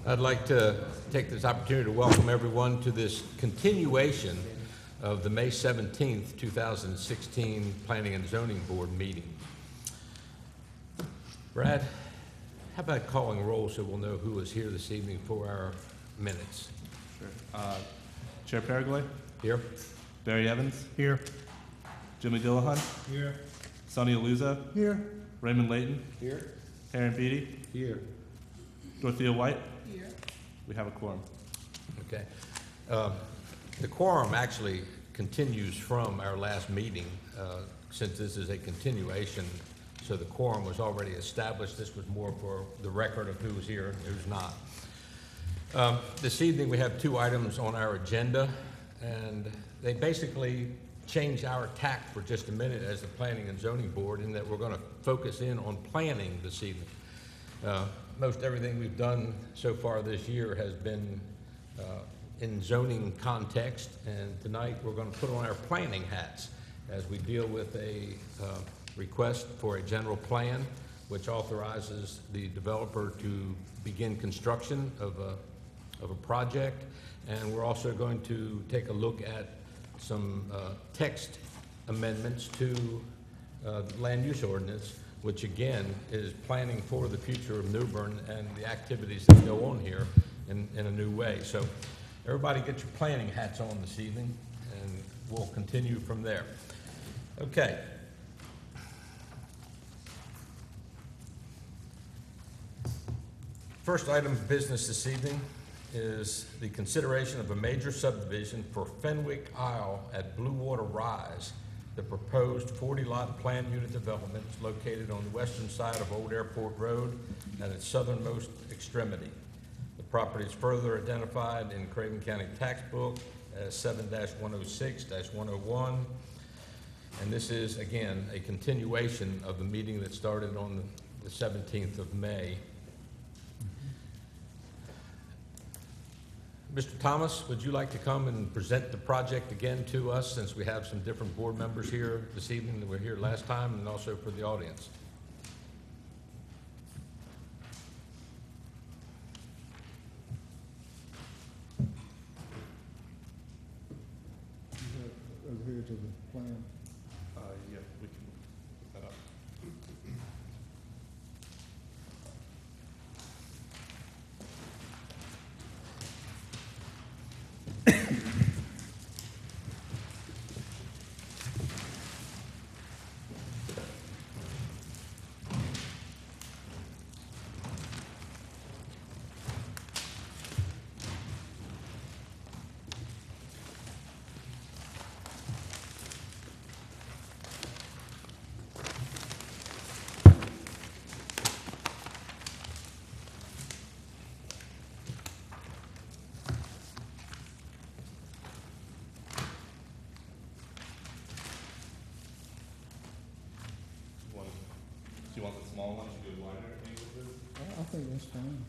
I'd like to take this opportunity to welcome everyone to this continuation of the May 17th, 2016 Planning and Zoning Board meeting. Brad, how about calling roll so we'll know who is here this evening for our minutes? Sure. Chair Paraguay? Here. Barry Evans? Here. Jimmy Dillahunt? Here. Sonny Aluza? Here. Raymond Layton? Here. Aaron Beatty? Here. Dorothea White? Here. We have a quorum. Okay. The quorum actually continues from our last meeting, since this is a continuation, so the quorum was already established. This was more for the record of who's here and who's not. This evening we have two items on our agenda, and they basically change our tack for just a minute as the Planning and Zoning Board, in that we're going to focus in on planning this evening. Most everything we've done so far this year has been in zoning context, and tonight we're going to put on our planning hats as we deal with a request for a general plan which authorizes the developer to begin construction of a project, and we're also going to take a look at some text amendments to the land use ordinance, which again is planning for the future of New Bern and the activities that go on here in a new way. So everybody get your planning hats on this evening, and we'll continue from there. Okay. First item of business this evening is the consideration of a major subdivision for Fenwick Isle at Bluewater Rise. The proposed 40-lot planned unit development is located on the western side of Old Airport Road at its southernmost extremity. The property is further identified in Craven County Tax Book as 7-106-101, and this is, again, a continuation of the meeting that started on the 17th of May. Mr. Thomas, would you like to come and present the project again to us, since we have some different board members here this evening that were here last time, and also for the audience? Over here to the plan. Yeah, we can look that up. Do you want the small one to go wider? I think that's fine.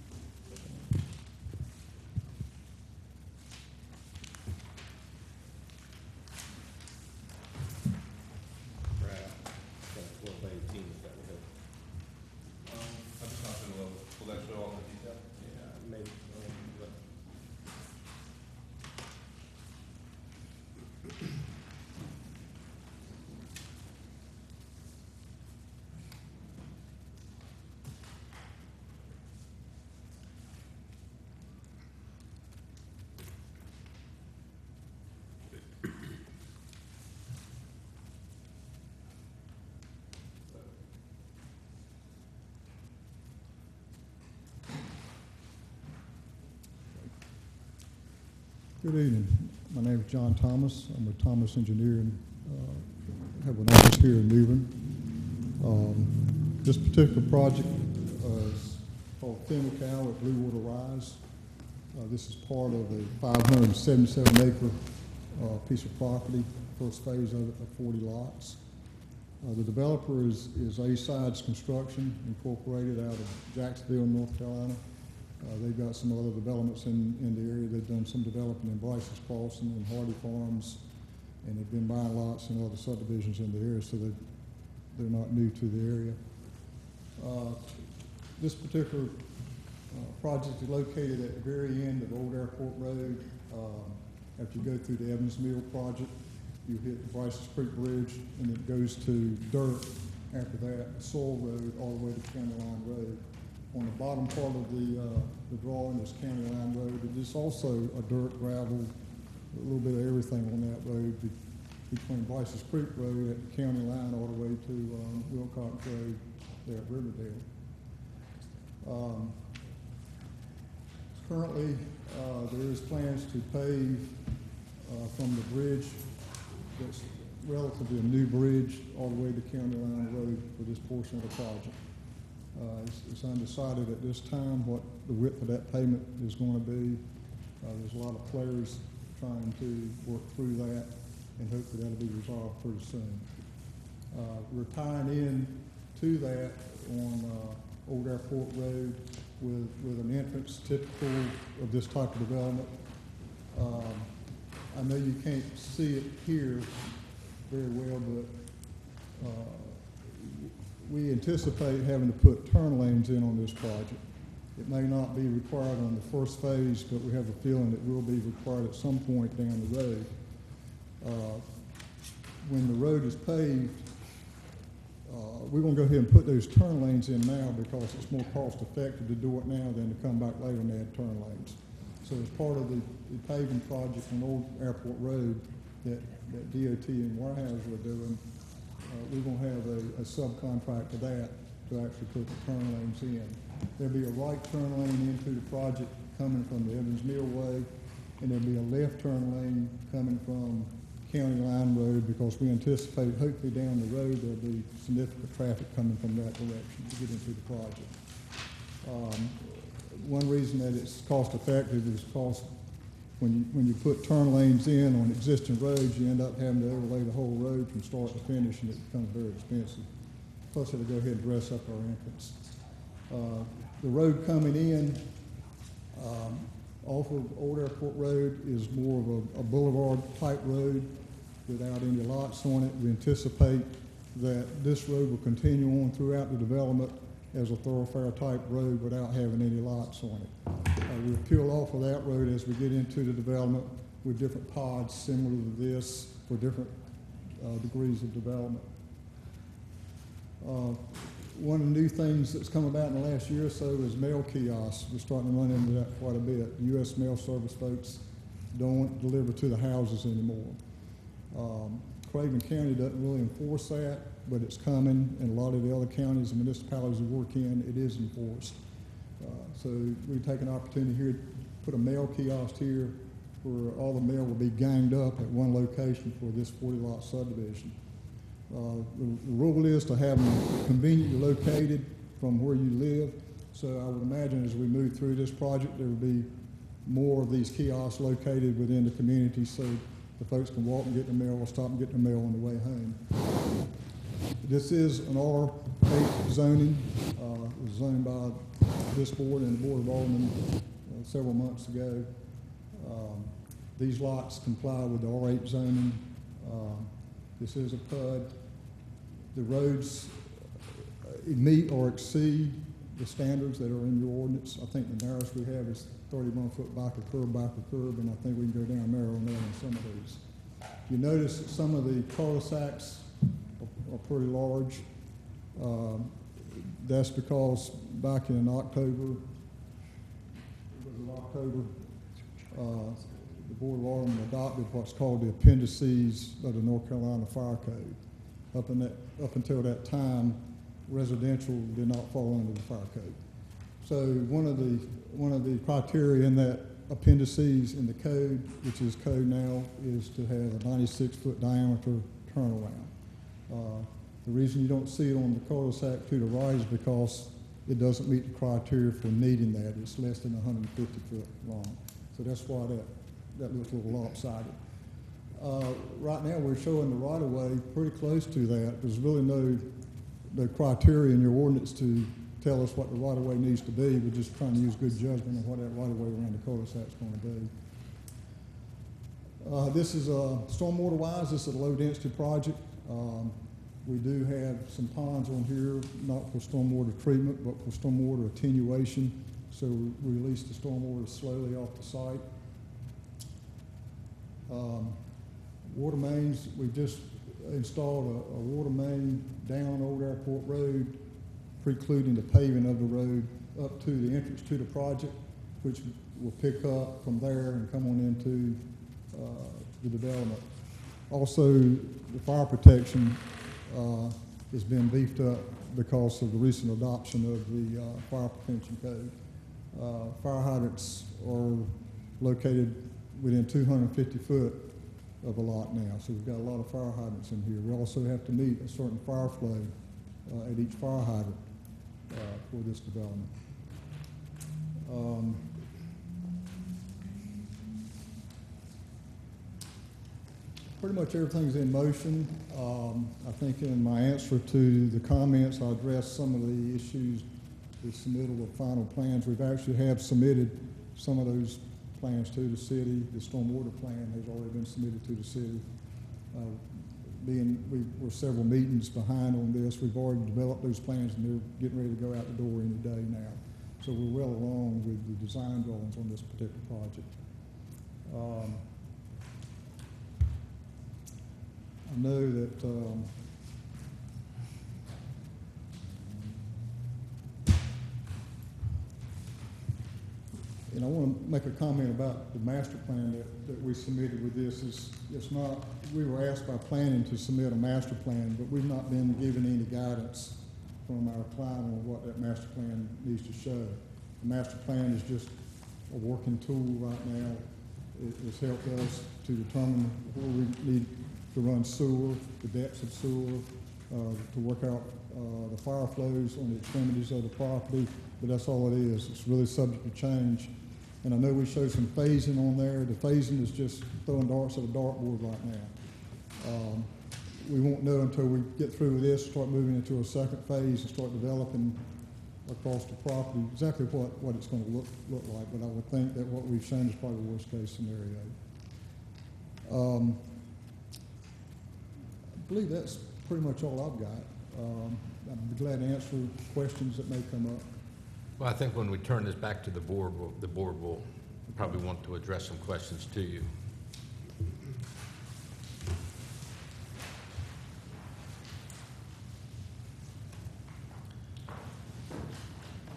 I'm just not gonna will that show all the detail? Yeah, maybe. Good evening. My name is John Thomas. I'm with Thomas Engineering. Have an office here in New Bern. This particular project is called Fenwick Isle at Bluewater Rise. This is part of a 577-acre piece of property, first phase of it, of 40 lots. The developer is A-Sides Construction, incorporated out of Jacksonville, North Carolina. They've got some other developments in the area. They've done some development in Bryce's Crossing and Hardy Farms, and they've been buying lots in other subdivisions in the area, so they're not new to the area. This particular Project is located at the very end of Old Airport Road. After you go through the Evans Mill project, you hit the Bryce's Creek Bridge, and it goes to dirt. After that, Soil Road, all the way to County Line Road. On the bottom part of the drawing is County Line Road. It is also a dirt, gravel, a little bit of everything on that road between Bryce's Creek Road at the county line all the way to Wilcox Road there at Riverdale. Currently, there is plans to pave from the bridge, that's relatively a new bridge, all the way to County Line Road for this portion of the project. It's undecided at this time what the width of that pavement is going to be. There's a lot of players trying to work through that, and hopefully that'll be resolved pretty soon. We're tying in to that on Old Airport Road with an entrance typical of this type of development. I know you can't see it here very well, but we anticipate having to put turn lanes in on this project. It may not be required on the first phase, but we have a feeling it will be required at some point down the road. When the road is paved, we're going to go ahead and put those turn lanes in now because it's more cost effective to do it now than to come back later and add turn lanes. So as part of the paving project on Old Airport Road that DOT and Warehouse are doing, we're going to have a subcontract to that to actually put the turn lanes in. There'll be a right turn lane into the project coming from the Evans Mill Way, and there'll be a left turn lane coming from County Line Road because we anticipate hopefully down the road there'll be significant traffic coming from that direction to get into the project. One reason that it's cost effective is because when you put turn lanes in on existing roads, you end up having to overlay the whole road from start to finish, and it becomes very expensive. Plus, it'll go ahead and dress up our entrance. The road coming in off of Old Airport Road is more of a boulevard type road without any lots on it. We anticipate that this road will continue on throughout the development as a thoroughfare type road without having any lots on it. We'll peel off of that road as we get into the development with different pods similar to this for different degrees of development. One of the new things that's come about in the last year or so is mail kiosks. We're starting to run into that quite a bit. The U.S. Mail Service folks don't deliver to the houses anymore. Craven County doesn't really enforce that, but it's coming, and a lot of the other counties and municipalities we work in, it is enforced. So we take an opportunity here to put a mail kiosk here where all the mail will be ganged up at one location for this 40-lot subdivision. The rule is to have them conveniently located from where you live. So I would imagine as we move through this project, there will be more of these kiosks located within the community so the folks can walk and get the mail or stop and get the mail on the way home. This is an R8 zoning. It was zoned by this board and the Board of Aldermen several months ago. These lots comply with the R8 zoning. This is a PUD. The roads meet or exceed the standards that are in your ordinance. I think the narrowest we have is 31 foot back of curb, and I think we can go down narrow on that on some of these. You notice that some of the cul-de-sacs are pretty large. That's because back in October, the Board of Aldermen adopted what's called the appendices of the North Carolina Fire Code. Up until that time, residential did not fall under the fire code. So one of the criteria in that appendices in the code, which is code now, is to have a 96-foot diameter turnaround. The reason you don't see it on the cul-de-sac to the right is because it doesn't meet the criteria for needing that. It's less than 150 foot long. So that's why that looks a little lopsided. Right now we're showing the right-of-way pretty close to that. There's really no criteria in your ordinance to tell us what the right-of-way needs to be. We're just trying to use good judgment on what that right-of-way around the cul-de-sac is going to be. This is stormwater-wise, this is a low-density project. We do have some ponds on here, not for stormwater treatment, but for stormwater attenuation. so we release the stormwater slowly off the site. Water mains, we just installed a water main down Old Airport Road, precluding the paving of the road up to the entrance to the project, which will pick up from there and come on into the development. Also, the fire protection has been beefed up because of the recent adoption of the fire prevention code. Fire hydrants are located within 250 foot of a lot now, so we've got a lot of fire hydrants in here. We also have to meet a certain fire flow at each fire hydrant for this development. Pretty much everything's in motion. I think in my answer to the comments, I addressed some of the issues, the submittal of final plans. We've actually have submitted some of those plans to the city. The stormwater plan has already been submitted to the city. We were several meetings behind on this. We've already developed those plans and they're getting ready to go out the door any day now. So we're well along with the design drawings on this particular project. I know that and I want to make a comment about the master plan that we submitted with this. It's not, we were asked by planning to submit a master plan, but we've not been given any guidance from our client on what that master plan needs to show. The master plan is just a working tool right now. It's helped us to determine where we need to run sewer, the depths of sewer, to work out the fire flows on the extremities of the property, but that's all it is. It's really subject to change. And I know we showed some phasing on there. The phasing is just throwing darts at a dartboard right now. We won't know until we get through with this, start moving into a second phase and start developing across the property exactly what it's going to look like. But I would think that what we've shown is probably the worst case scenario. I believe that's pretty much all I've got. I'd be glad to answer questions that may come up. Well, I think when we turn this back to the board will probably want to address some questions to you.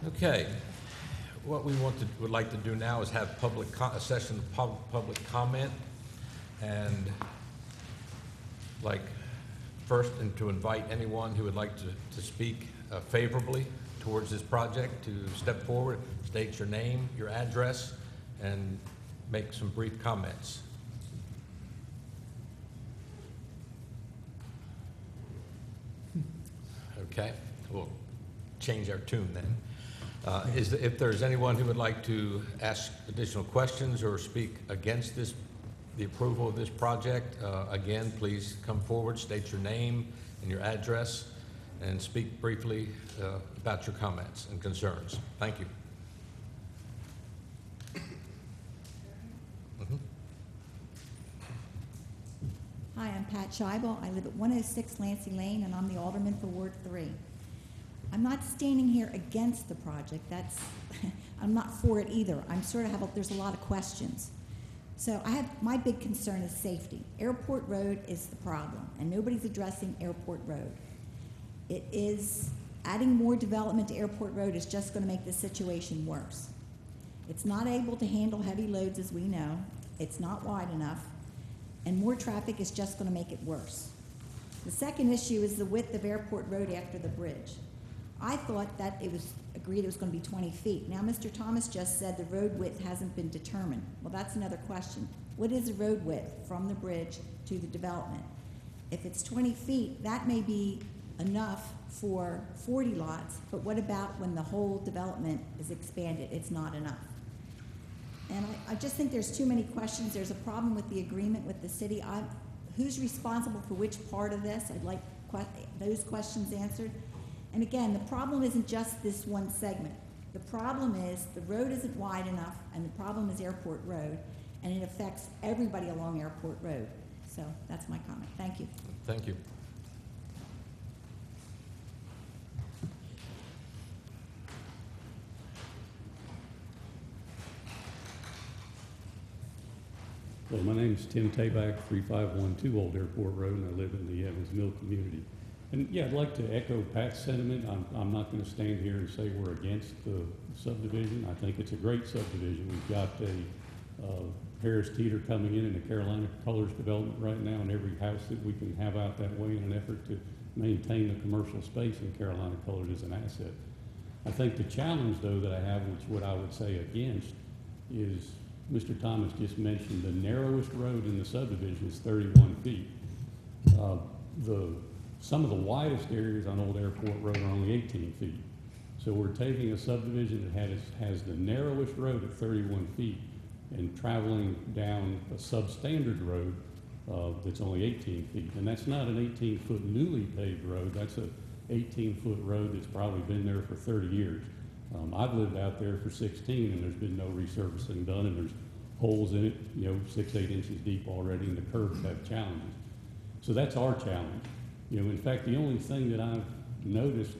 Okay. What we would like to do now is have a session of public comment, and first, and to invite anyone who would like to speak favorably towards this project to step forward, state your name, your address, and make some brief comments. Okay, we'll change our tune then. If there's anyone who would like to ask additional questions or speak against the approval of this project, again, please come forward, state your name and your address, and speak briefly about your comments and concerns. Thank you. Hi, I'm Pat Scheibel. I live at 106 Lancey Lane, and I'm the alderman for Ward 3. I'm not standing here against the project. I'm not for it either. There's a lot of questions. So my big concern is safety. Airport Road is the problem, and nobody's addressing Airport Road. It is, adding more development to Airport Road is just going to make the situation worse. It's not able to handle heavy loads, as we know. It's not wide enough, and more traffic is just going to make it worse. The second issue is the width of Airport Road after the bridge. I thought that it was agreed it was going to be 20 feet. Now, Mr. Thomas just said the road width hasn't been determined. Well, that's another question. What is the road width from the bridge to the development? If it's 20 feet, that may be enough for 40 lots, but what about when the whole development is expanded? It's not enough. And I just think there's too many questions. There's a problem with the agreement with the city. Who's responsible for which part of this? I'd like those questions answered. And again, the problem isn't just this one segment. The problem is the road isn't wide enough, and the problem is Airport Road, and it affects everybody along Airport Road. So that's my comment. Thank you. Thank you. Well, my name's Tim Tabak, 3512 Old Airport Road, and I live in the Evans Mill community. And yeah, I'd like to echo Pat's sentiment. I'm not going to stand here and say we're against the subdivision. I think it's a great subdivision. We've got a Harris Teeter coming in a Carolina Colors development right now, and every house that we can have out that way in an effort to maintain the commercial space in Carolina Colors is an asset. I think the challenge, though, that I have, which what I would say against, is Mr. Thomas just mentioned the narrowest road in the subdivision is 31 feet. Some of the widest areas on Old Airport Road are only 18 feet. So we're taking a subdivision that has the narrowest road at 31 feet and traveling down a substandard road that's only 18 feet. And that's not an 18-foot newly paved road. That's a 18-foot road that's probably been there for 30 years. I've lived out there for 16, and there's been no resurfacing done, and there's holes in it, 6-8 inches deep already, and the curbs have challenges. So that's our challenge. In fact, the only thing that I've noticed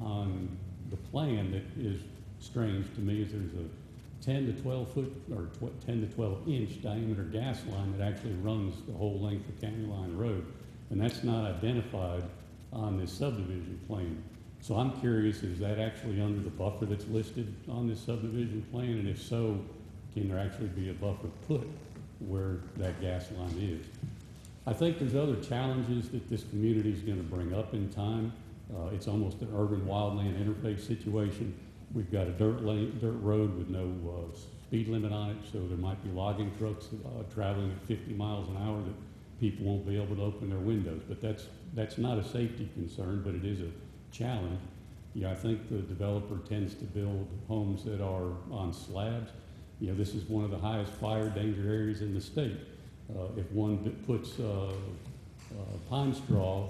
on the plan that is strange to me is there's a 10 to 12 foot or 10 to 12 inch diameter gas line that actually runs the whole length of County Line Road, and that's not identified on this subdivision plan. So I'm curious, is that actually under the buffer that's listed on this subdivision plan? And if so, can there actually be a buffer put where that gas line is? I think there's other challenges that this community is going to bring up in time. It's almost an urban wildland interface situation. We've got a dirt road with no speed limit on it, so there might be logging trucks traveling at 50 miles an hour that people won't be able to open their windows. But that's not a safety concern, but it is a challenge. I think the developer tends to build homes that are on slabs. This is one of the highest fire danger areas in the state. If one puts pine straw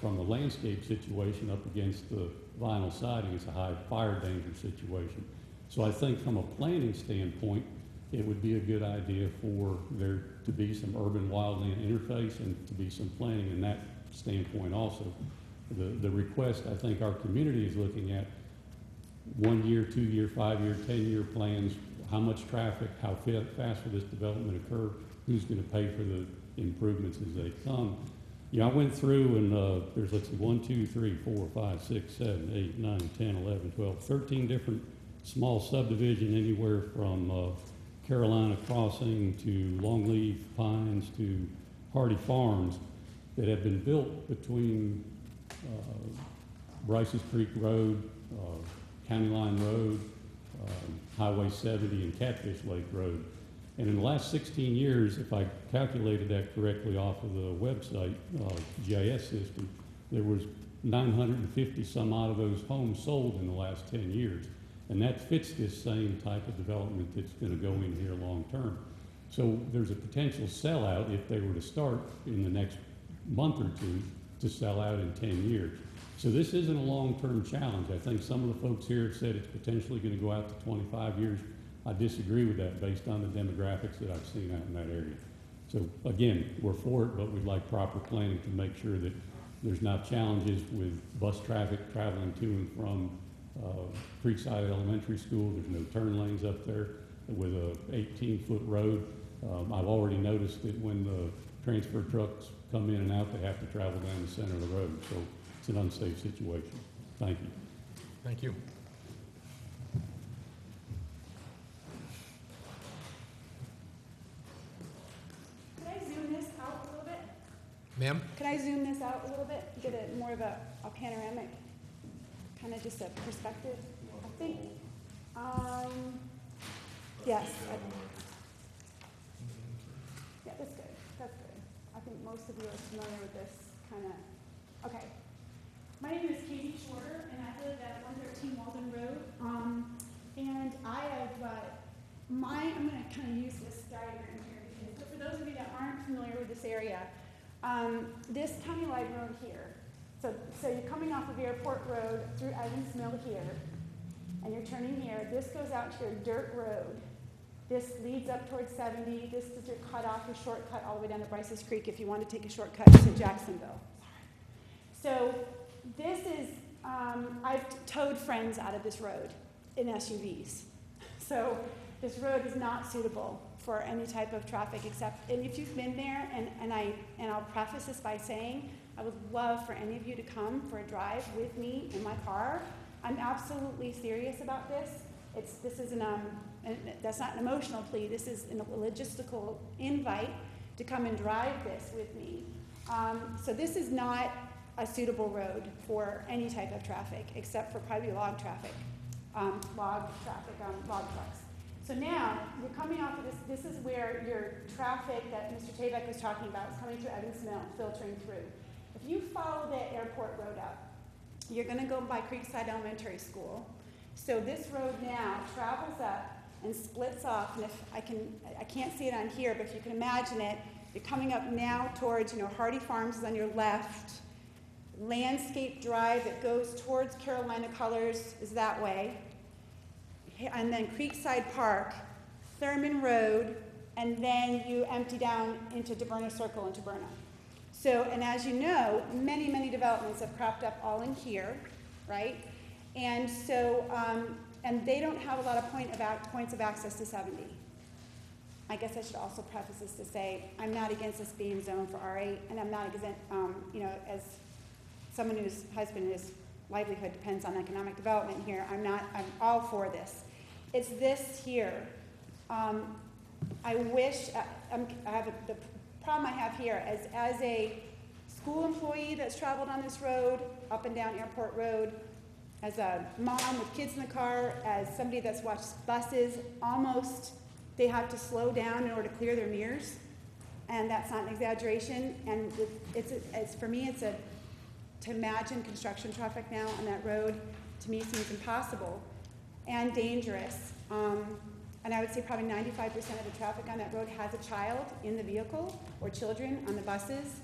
from the landscape situation up against the vinyl siding, it's a high fire danger situation. So I think from a planning standpoint, it would be a good idea for there to be some urban wildland interface and to be some planning in that standpoint also. The request, I think our community is looking at 1 year, 2 year, 5 year, 10-year plans, how much traffic, how fast will this development occur, who's going to pay for the improvements as they come. I went through and there's, let's see, 1, 2, 3, 4, 5, 6, 7, 8, 9, 10, 11, 12, 13 different small subdivision, anywhere from Carolina Crossing to Longleaf Pines to Hardy Farms, that have been built between Bryce's Creek Road, County Line Road, Highway 70, and Catfish Lake Road. And in the last 16 years, if I calculated that correctly off of the website GIS system, there was 950 some odd of those homes sold in the last 10 years. And that fits this same type of development that's going to go in here long term. So there's a potential sellout if they were to start in the next month or two to sell out in 10 years. So this isn't a long-term challenge. I think some of the folks here have said it's potentially going to go out to 25 years. I disagree with that based on the demographics that I've seen out in that area. So again, we're for it, but we'd like proper planning to make sure that there's not challenges with bus traffic traveling to and from Creekside Elementary School. There's no turn lanes up there with a 18-foot road. I've already noticed that when the transfer trucks come in and out, they have to travel down the center of the road. So it's an unsafe situation. Thank you. Thank you. Could I zoom this out a little bit? Ma'am? Could I zoom this out a little bit? Get a more of a panoramic, kind of just a perspective? I think, yes. Yeah, that's good. That's good. I think most of you are familiar with this kind of. Okay. My name is Katie Shorter, and I live at 113 Walden Road. And I have, I'm going to kind of use this diagram here, because for those of you that aren't familiar with this area, this County Line Road here, so you're coming off of Airport Road through Evans Mill here, and you're turning here. This goes out to your dirt road. This leads up towards 70. This is your cutoff, your shortcut all the way down to Bryce's Creek if you want to take a shortcut to Jacksonville. So this is, I've towed friends out of this road in SUVs. So this road is not suitable for any type of traffic except, and if you've been there, and I'll preface this by saying, I would love for any of you to come for a drive with me in my car. I'm absolutely serious about this. This isn't, and that's not an emotional plea, this is a logistical invite to come and drive this with me. So this is not a suitable road for any type of traffic, except for probably log traffic, log trucks. So now, you're coming off of this, this is where your traffic that Mr. Tabak was talking about is coming through Evans Mill, filtering through. If you follow that airport road up, you're gonna go by Creekside Elementary School. So this road now travels up and splits off, and if I can't see it on here, but if you can imagine it, you're coming up now towards, Hardy Farms is on your left, Landscape Drive that goes towards Carolina Colors is that way, and then Creekside Park, Thurman Road, and then you empty down into DeBerna Circle into Berna. So, and as you know, many, many developments have cropped up all in here, right? And so, and they don't have a lot of points of access to 70. I guess I should also preface this to say, I'm not against this being zoned for R8, and I'm not against, as someone whose husband and his livelihood depends on economic development here, I'm all for this. It's this here. I wish, the problem I have here is as a school employee that's traveled on this road, up and down Airport Road, as a mom with kids in the car, as somebody that's watched buses, they have to slow down in order to clear their mirrors, and that's not an exaggeration, and for me, to imagine construction traffic now on that road, to me seems impossible and dangerous. And I would say probably 95% of the traffic on that road has a child in the vehicle or children on the buses.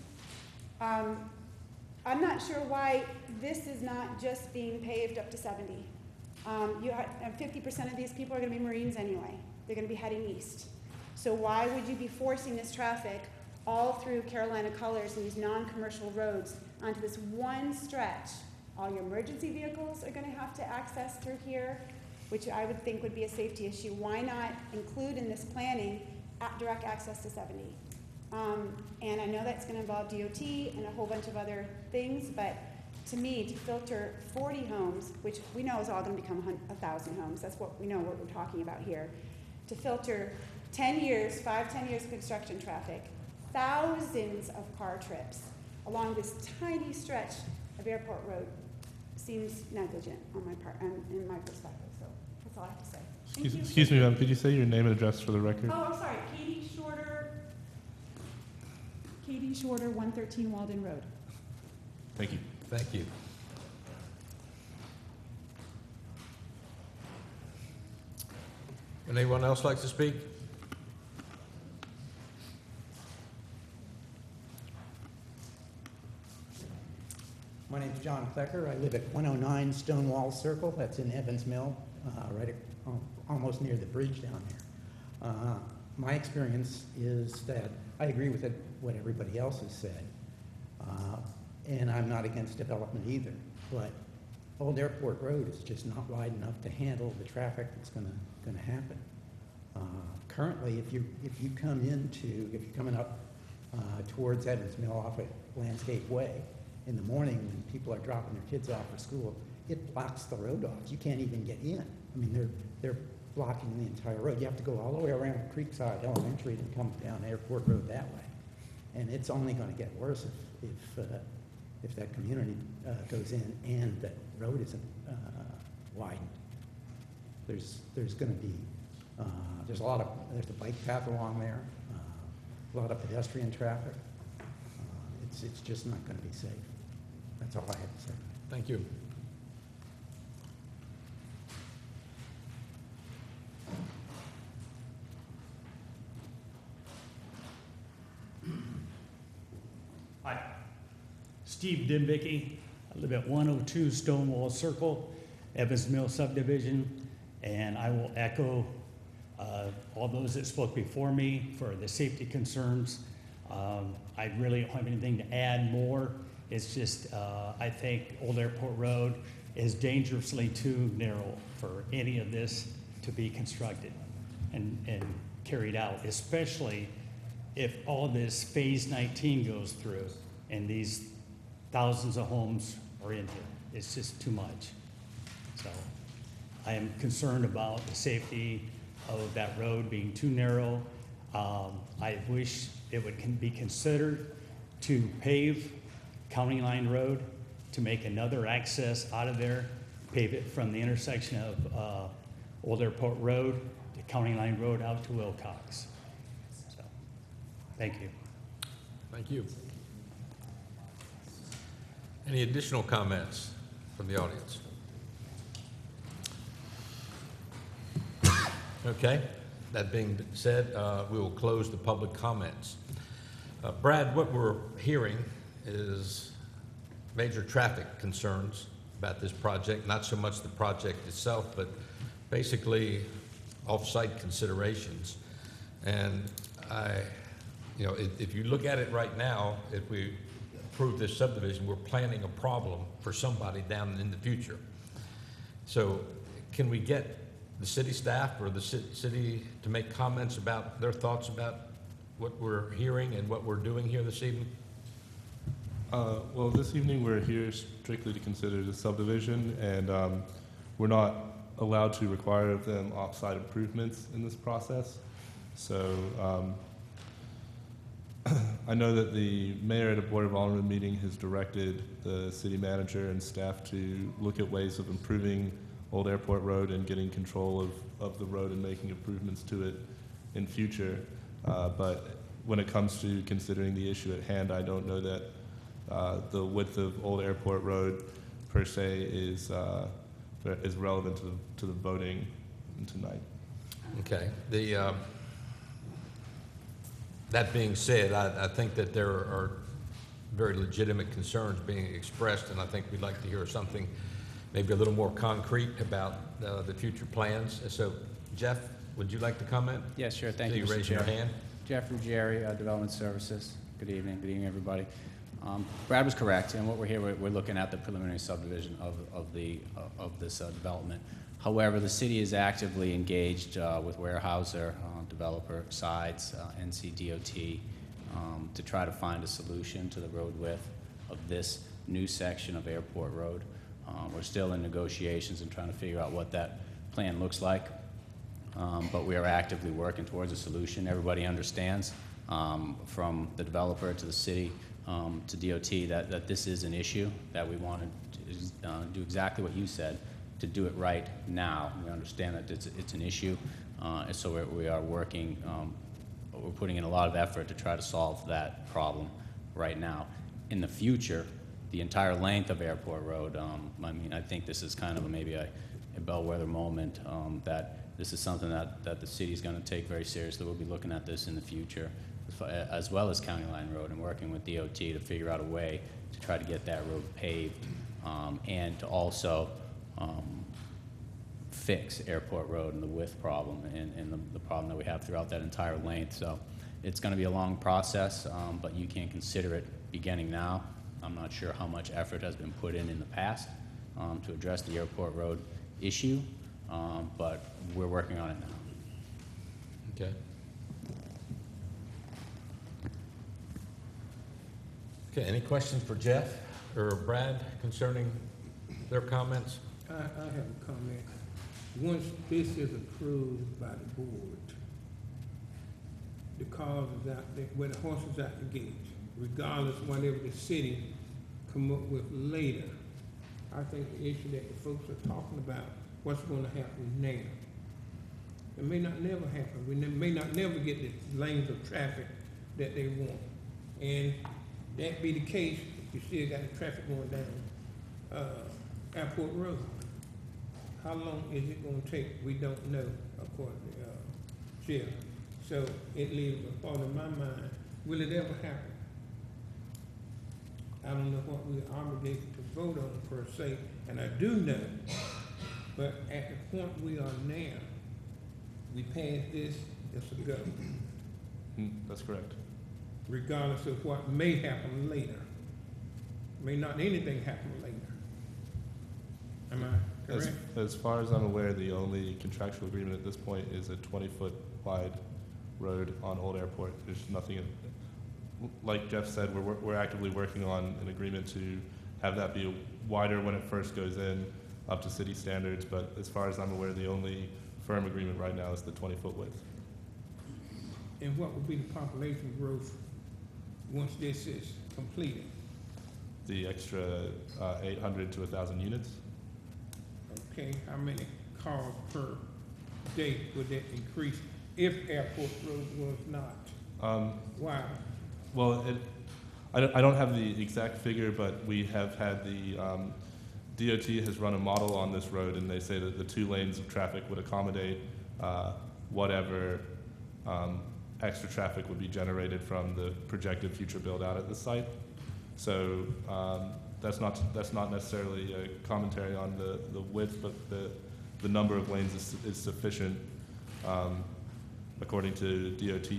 I'm not sure why this is not just being paved up to 70. 50% of these people are going to be Marines anyway. They're going to be heading east. So why would you be forcing this traffic all through Carolina Colors and these non-commercial roads onto this one stretch? All your emergency vehicles are going to have to access through here, which I would think would be a safety issue. Why not include in this planning direct access to 70? And I know that's going to involve DOT and a whole bunch of other things, but to me, to filter 40 homes, which we know is all going to become 1,000 homes, that's what we know what we're talking about here, to filter 10 years of construction traffic, thousands of car trips along this tiny stretch of Airport Road seems negligent on my part, in my perspective. So that's all I have to say. Thank you. Excuse me, ma'am. Could you say your name and address for the record? Oh, I'm sorry. Katie Shorter, 113 Walden Road. Thank you. Thank you. Would anyone else like to speak? My name's John Klecker. I live at 109 Stonewall Circle. That's in Evans Mill, almost near the bridge down there. My experience is that I agree with what everybody else has said, and I'm not against development either. But Old Airport Road is just not wide enough to handle the traffic that's going to happen. Currently, if you're coming up towards Evans Mill off at Landscape Way, in the morning when people are dropping their kids off for school, it blocks the road off. You can't even get in. I mean, they're blocking the entire road. You have to go all the way around Creekside Elementary and come down Airport Road that way. And it's only going to get worse if that community goes in and that road isn't widened. There's going to be there's a bike path along there, a lot of pedestrian traffic. It's just not going to be safe. That's all I have to say. Thank you. Hi, Steve Dimbicky. I live at 102 Stonewall Circle, Evans Mill subdivision, and I will echo all those that spoke before me for the safety concerns. I really don't have anything to add more. It's just, I think Old Airport Road is dangerously too narrow for any of this to be constructed. And carried out, especially if all this Phase 19 goes through and these thousands of homes are in here. It's just too much. So I am concerned about the safety of that road being too narrow. I wish it would be considered to pave County Line Road to make another access out of there, pave it from the intersection of Old Airport Road to County Line Road out to Wilcox. So, thank you. Thank you. Any additional comments from the audience? Okay, that being said, we will close the public comments. Brad, what we're hearing is major traffic concerns about this project, not so much the project itself, but basically off-site considerations. And if you look at it right now, if we approve this subdivision, we're planning a problem for somebody down in the future. So can we get the city staff or the city to make comments about their thoughts about what we're hearing and what we're doing here this evening? Well, this evening we're here strictly to consider the subdivision, and we're not allowed to require of them off-site improvements in this process. So I know that the mayor at a Board of Aldermen meeting has directed the city manager and staff to look at ways of improving Old Airport Road and getting control of the road and making improvements to it in future. But when it comes to considering the issue at hand, I don't know that the width of Old Airport Road per se is relevant to the voting tonight. Okay. That being said, I think that there are very legitimate concerns being expressed, and I think we'd like to hear something maybe a little more concrete about the future plans. So, Jeff, would you like to comment? Yes, sure. Thank you, So you Mr. raise your Chair. hand. Jeff Ruggieri, Development Services. Good evening, everybody. Brad was correct, and what we're here, we're looking at the preliminary subdivision of this development. However, the city is actively engaged with Weyerhaeuser, developer sides, NCDOT, to try to find a solution to the road width of this new section of Airport Road. We're still in negotiations and trying to figure out what that plan looks like, but we are actively working towards a solution. Everybody understands, from the developer to the city to DOT, that this is an issue, that we want to do exactly what you said, to do it right now. We understand that it's an issue, and so we are working, we're putting in a lot of effort to try to solve that problem right now. In the future, the entire length of Airport Road, I think this is kind of maybe a bellwether moment, that this is something that the city's going to take very seriously. We'll be looking at this in the future, as well as County Line Road, and working with DOT to figure out a way to try to get that road paved, and to also fix Airport Road and the width problem and the problem that we have throughout that entire length. So it's going to be a long process, but you can consider it beginning now. I'm not sure how much effort has been put in the past to address the Airport Road issue, but we're working on it now. Okay. Okay, any questions for Jeff or Brad concerning their comments? I have a comment. Once this is approved by the board, the cars is out there, where the horse is out the gate, regardless of whatever the city come up with later. I think the issue that the folks are talking about, what's going to happen now. It may not never happen. We may not never get the lanes of traffic that they want. And that be the case, you still got the traffic going down Airport Road. How long is it going to take? We don't know, according to Chair. So it leaves a thought in my mind, will it ever happen? I don't know what we're obligated to vote on per se, and I do know, but at the point we are now, we passed this, it's a go. That's correct. Regardless of what may happen later. May not anything happen later. Am I correct? As far as I'm aware, the only contractual agreement at this point is a 20-foot wide road on Old Airport. There's nothing, like Jeff said, we're actively working on an agreement to have that be wider when it first goes in, up to city standards, but as far as I'm aware, the only firm agreement right now is the 20-foot width. And what would be the population growth once this is completed? The extra 800 to 1,000 units. Okay, how many cars per day would that increase if Airport Road was not? Why? Well, I don't have the exact figure, but we have had the DOT has run a model on this road, and they say that the 2 lanes of traffic would accommodate whatever extra traffic would be generated from the projected future build out at the site. So that's not necessarily a commentary on the width, but the number of lanes is sufficient according to DOT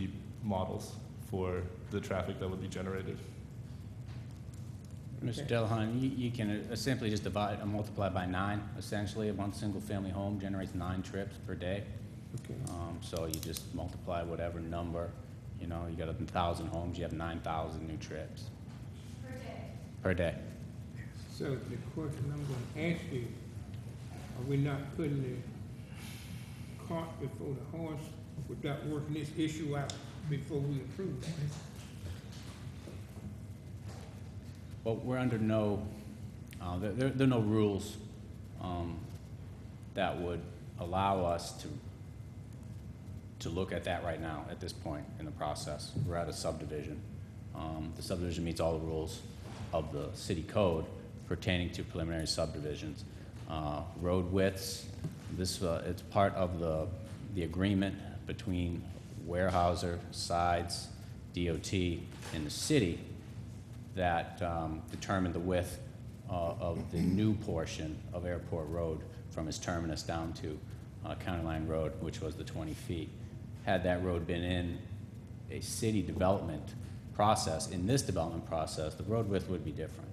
models for the traffic that would be generated. Mr. Delahunt, you can simply just divide and multiply by 9, essentially. One single-family home generates 9 trips per day. Okay. So you just multiply whatever number, you know, you got 1,000 homes, you have 9,000 new trips. Per day. So the question I'm going to ask you, are we not putting the cart before the horse without working this issue out before we approve that? Well, we're under no, there are no rules that would allow us to look at that right now at this point in the process. We're at a subdivision. The subdivision meets all the rules of the city code pertaining to preliminary subdivisions. Road widths, it's part of the agreement between Weyerhaeuser, Sides, DOT, and the city that determined the width of the new portion of Airport Road from its terminus down to County Line Road, which was the 20 feet. Had that road been in a city development process, in this development process, the road width would be different.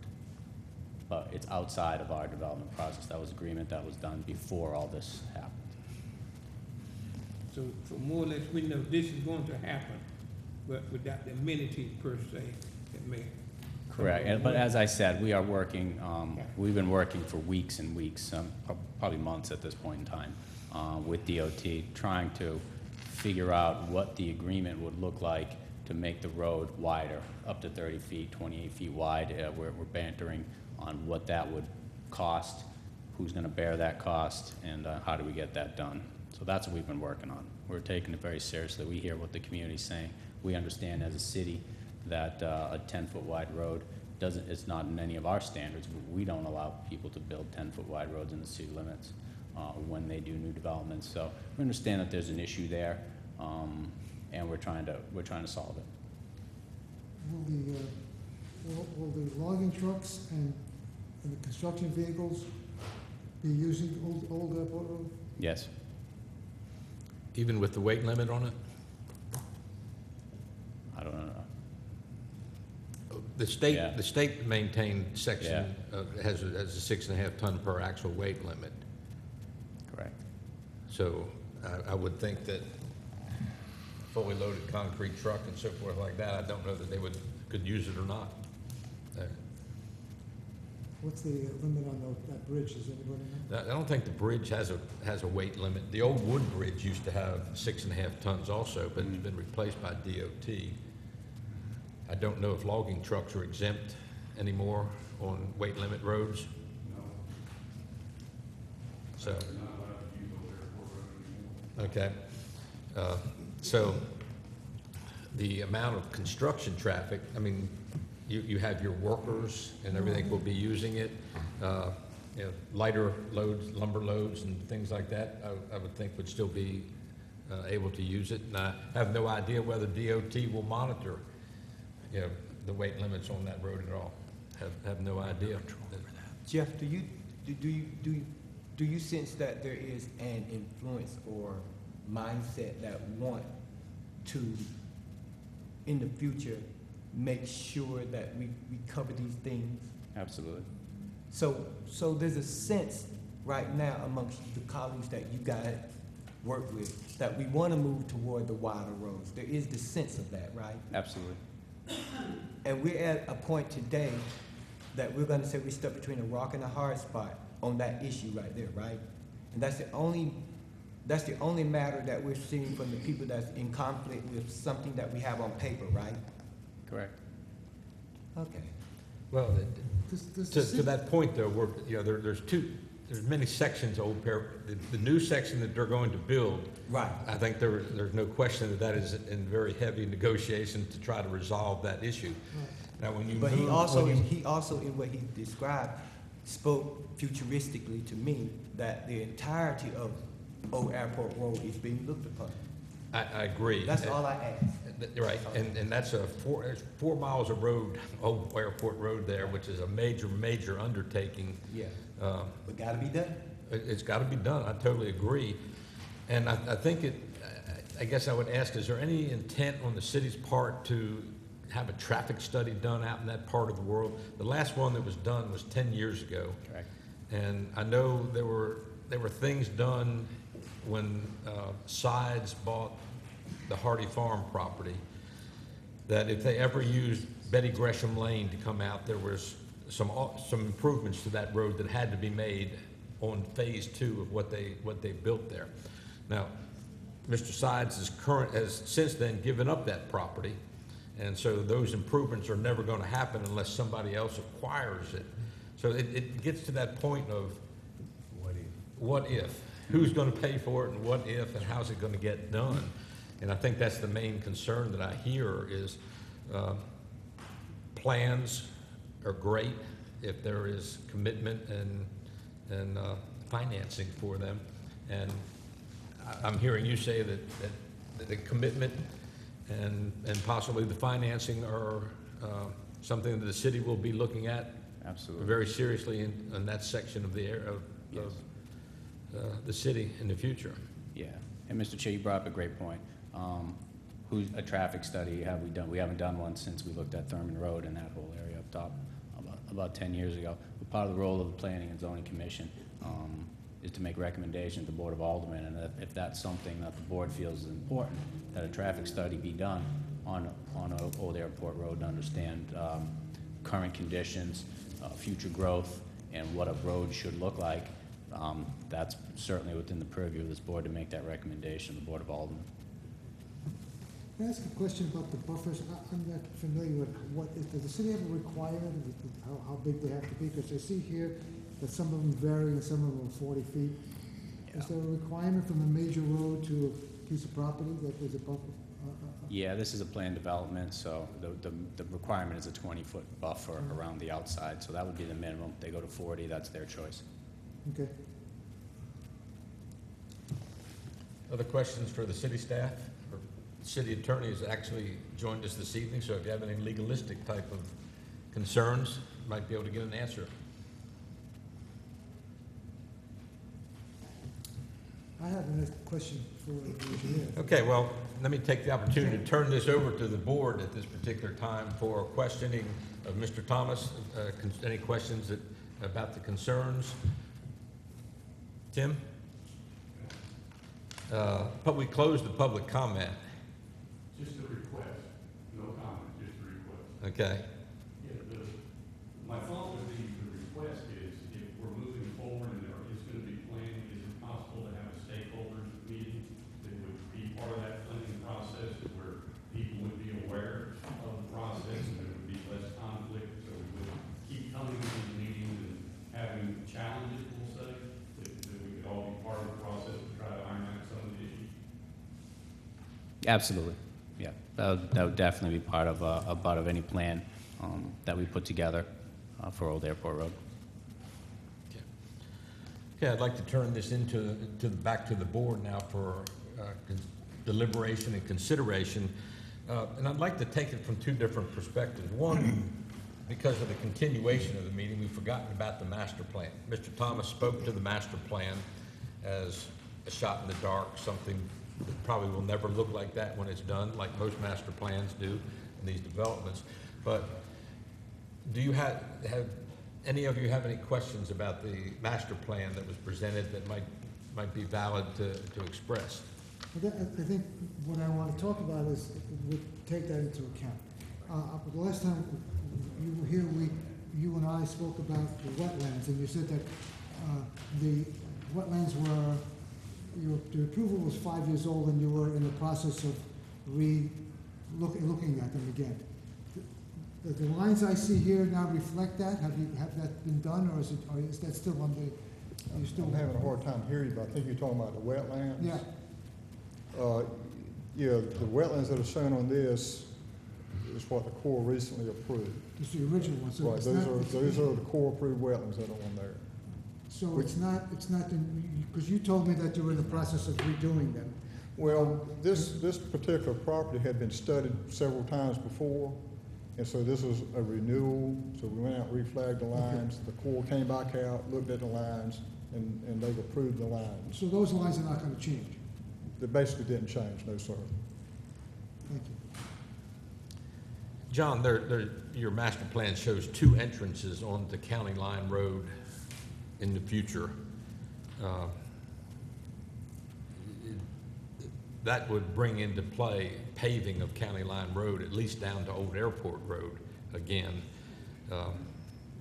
But it's outside of our development process. That was agreement that was done before all this happened. So more or less, we know this is going to happen, but without the amenities per se that may. Correct, but as I said, we are working, we've been working for weeks and weeks, probably months at this point in time, with DOT, trying to figure out what the agreement would look like to make the road wider, up to 30 feet, 28 feet wide. We're bantering on what that would cost, who's gonna bear that cost, and how do we get that done. So that's what we've been working on. We're taking it very seriously. We hear what the community's saying. We understand as a city that a 10-foot wide road it's not in any of our standards. We don't allow people to build 10-foot wide roads in the city limits when they do new developments. So we understand that there's an issue there, and we're trying to solve it. Will the logging trucks and the construction vehicles be using old Airport Road? Yes. Even with the weight limit on it? I don't know. The state, Yeah. the state maintained section has a 6.5 ton per axle weight limit. Correct. So I would think that a fully loaded concrete truck and so forth like that, I don't know that they could use it or not. What's the limit on that bridge, does anybody know? I don't think the bridge has a weight limit. The old wood bridge used to have 6.5 tons also, but it's been replaced by DOT. I don't know if logging trucks are exempt anymore on weight limit roads. No. So, They're not allowed to use Old Airport Road anymore. okay. So the amount of construction traffic, I mean, you have your workers and everything will be using it. You know, lighter loads, lumber loads and things like that, I would think would still be able to use it. And I have no idea whether DOT will monitor, you know, the weight limits on that road at all. Have no idea. Jeff, do you sense that there is an influence or mindset that want to, in the future, make sure that we cover these things? Absolutely. So there's a sense right now amongst the colleagues that you got work with, that we want to move toward the wider roads. There is the sense of that, right? Absolutely. And we're at a point today that we're gonna say we're stuck between a rock and a hard spot on that issue right there, right? And that's the only matter that we're seeing from the people that's in conflict with something that we have on paper, right? Correct. Okay. Well, Does to that point though, there's many sections of Old the new section that they're going to build. Right. I think there's no question that is in very heavy negotiation to try to resolve that issue. Now, when you But move, he also in what he described spoke futuristically to me that the entirety of Old Airport Road is being looked upon. I agree. That's all I asked. Right, and that's there's 4 miles of road, Old Airport Road there, which is a major undertaking. Yeah. But gotta be done. It's got to be done. I totally agree. And I think I guess I would ask, is there any intent on the city's part to have a traffic study done out in that part of the world? The last one that was done was 10 years ago. Correct. And I know there were things done when Sides bought the Hardy Farm property, that if they ever used Betty Gresham Lane to come out, there was some improvements to that road that had to be made on phase 2 of what they built there. Now, Mr. Sides has since then given up that property, and so those improvements are never going to happen unless somebody else acquires it. So it gets to that point of what if? Who's going to pay for it, and what if, and how's it going to get done? And I think that's the main concern that I hear is plans are great if there is commitment and financing for them. And I'm hearing you say that the commitment and possibly the financing are something that the city will be looking at Absolutely. very seriously in that section of the city in the future. Yeah, and Mr. Chair, you brought up a great point. Who's a traffic study have we done? We haven't done one since we looked at Thurman Road and that whole area up top about 10 years ago. But part of the role of the Planning and Zoning Commission is to make recommendations to the Board of Aldermen, and if that's something that the board feels is important, that a traffic study be done on Old Airport Road to understand current conditions, future growth, and what a road should look like. That's certainly within the purview of this board to make that recommendation to the Board of Aldermen. Can I ask a question about the buffers? I'm not familiar with does the city have a requirement of how big they have to be? Because I see here that some of them vary and some of them are 40 feet. Yeah. Is there a requirement from a major road to a piece of property that there's a buffer? Yeah, this is a planned development, so the requirement is a 20-foot buffer around the outside, so that would be the minimum. They go to 40, that's their choice. Okay. Other questions for the city staff? Or city attorney has actually joined us this evening, so if you have any legalistic type of concerns, you might be able to get an answer. I have a question for the engineer. Okay, well, let me take the opportunity to turn this over to the board at this particular time for questioning of Mr. Thomas. Any questions about the concerns? Tim? We closed the public comment. Just a request, no comment, just a request. Okay. Yeah, my thought would be, the request is, if we're moving forward and there is going to be planning, is it possible to have a stakeholders meeting that would be part of that planning process, where people would be aware of the process and there would be less conflict, so we would keep coming to these meetings and having challenges, we'll say, that we could all be part of the process to try to iron out some of the issues? Absolutely, yeah. That would definitely be part of any plan that we put together for Old Airport Road. Okay, I'd like to turn this back to the board now for deliberation and consideration. And I'd like to take it from two different perspectives. One, because of the continuation of the meeting, we've forgotten about the master plan. Mr. Thomas spoke to the master plan as a shot in the dark, something that probably will never look like that when it's done, like most master plans do in these developments. But do you have any of you have any questions about the master plan that was presented that might might be valid to express. I think what I want to talk about is, we take that into account. The last time you were here, you and I spoke about the wetlands, and you said that the wetlands were, the approval was 5 years old, and you were in the process of looking at them again. The lines I see here now reflect that? Have that been done, or is that still on the, are you still? I'm having a hard time hearing you, but I think you're talking about the wetlands. Yeah. Yeah, the wetlands that are shown on this is what the Corps recently approved. It's the original one, so Right, it's those are the Corps approved wetlands that are on there. So it's not, because you told me that you were in the process of redoing them. Well, this particular property had been studied several times before, and so this was a renewal, so we went out and reflagged the lines. The Corps came back out, looked at the lines, and they've approved the lines. So those lines are not going to change? They basically didn't change, no, sir. Thank you. John, your master plan shows 2 entrances onto County Line Road in the future. That would bring into play paving of County Line Road, at least down to Old Airport Road again.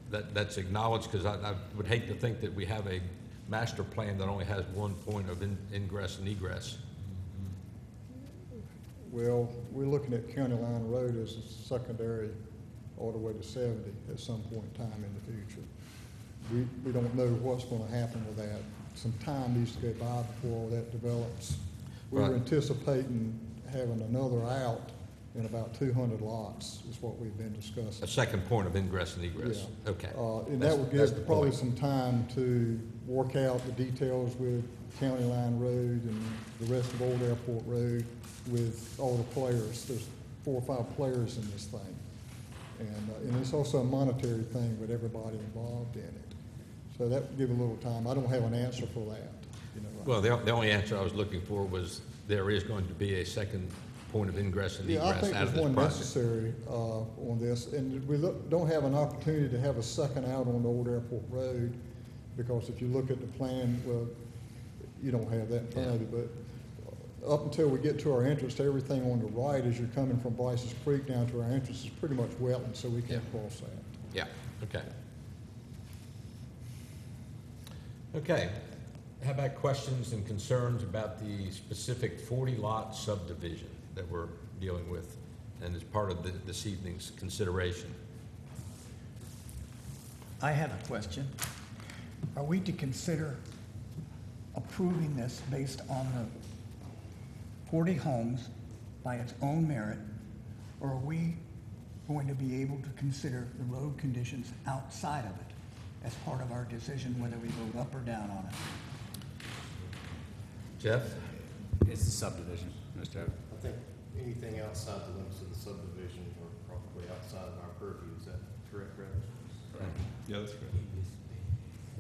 That's acknowledged, because I would hate to think that we have a master plan that only has one point of ingress and egress. Well, we're looking at County Line Road as a secondary all the way to 70 at some point in time in the future. We don't know what's going to happen with that. Some time needs to go by before all that develops. We were anticipating having another out in about 200 lots is what we've been discussing. A second point of ingress and egress. Yeah. Okay. And that would give probably some time to work out the details with County Line Road and the rest of Old Airport Road with all the players. There's 4 or 5 players in this thing. And it's also a monetary thing with everybody involved in it. So that would give a little time. I don't have an answer for that. You know, Well, the only answer I was looking for was there is going to be a second point of ingress and egress out of this project. I think there's one necessary on this, and we don't have an opportunity to have a second out on the Old Airport Road, because if you look at the plan, well, you don't have that in front of you, but up until we get to our entrance, everything on the right as you're coming from Bryce's Creek down to our entrance is pretty much wetland, so we can't cross that. Yeah, okay. Okay, how about questions and concerns about the specific 40-lot subdivision that we're dealing with and as part of this evening's consideration? I have a question. Are we to consider approving this based on the 40 homes by its own merit, or are we going to be able to consider the road conditions outside of it as part of our decision whether we vote up or down on it? Jeff? It's the subdivision, Mr. Evans. I think anything outside the limits of the subdivision are probably outside of our purview. Is that correct, Brad? Correct. Yeah, that's correct.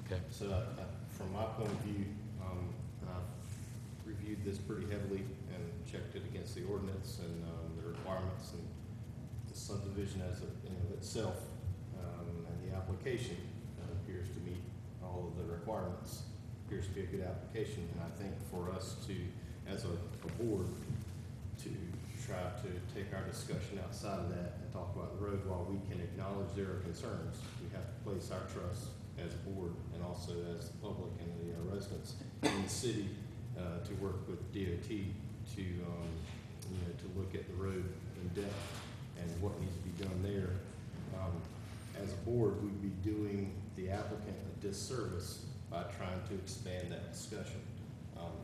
Okay. So from my point of view, I've reviewed this pretty heavily and checked it against the ordinance and the requirements, and the subdivision as in of itself and the application appears to meet all of the requirements. Appears to be a good application, and I think for us to, as a board, to try to take our discussion outside of that and talk about the road, while we can acknowledge there are concerns, we have to place our trust as a board and also as the public and the residents in the city to work with DOT to to look at the road in depth and what needs to be done there. As a board, we'd be doing the applicant a disservice by trying to expand that discussion,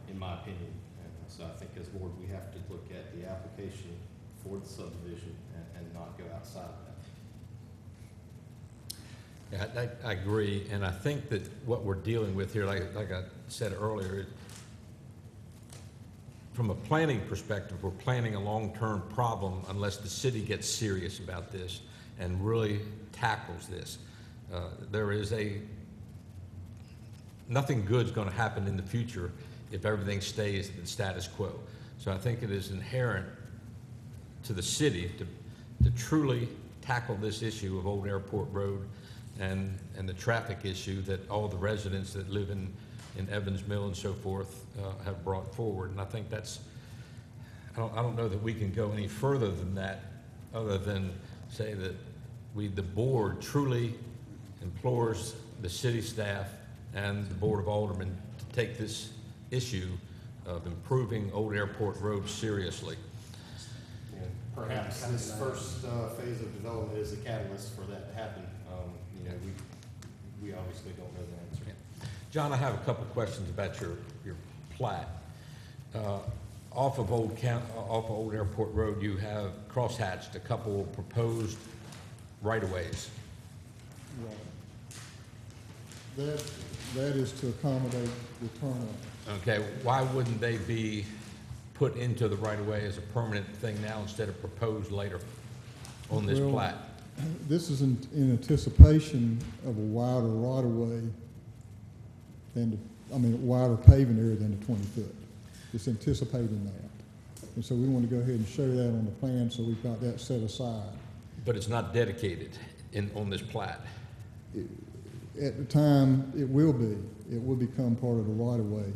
in my opinion. And so I think as a board, we have to look at the application for the subdivision and not go outside of that. Yeah, I agree, and I think that what we're dealing with here, like I said earlier, from a planning perspective, we're planning a long-term problem unless the city gets serious about this and really tackles this. Nothing good's going to happen in the future if everything stays the status quo. So I think it is inherent to the city to truly tackle this issue of Old Airport Road and the traffic issue that all the residents that live in in Evans Mill and so forth have brought forward. And I think that's, I don't know that we can go any further than that, other than say that the board truly implores the city staff and the Board of Aldermen to take this issue of improving Old Airport Road seriously. And perhaps this first phase of development is a catalyst for that to happen. You know, we obviously don't know the answer. Yeah. John, I have a couple questions about your plat. Off of Old Airport Road, you have crosshatched a couple proposed right-of-ways. Right. That is to accommodate the turnout. Okay, why wouldn't they be put into the right-of-way as a permanent thing now instead of proposed later on this plat? This is in anticipation of a wider right-of-way than, wider paving area than the 20 foot. It's anticipating that. And so we want to go ahead and show that on the plan, so we've got that set aside. But it's not dedicated on this plat? At the time, it will be. It will become part of the right-of-way.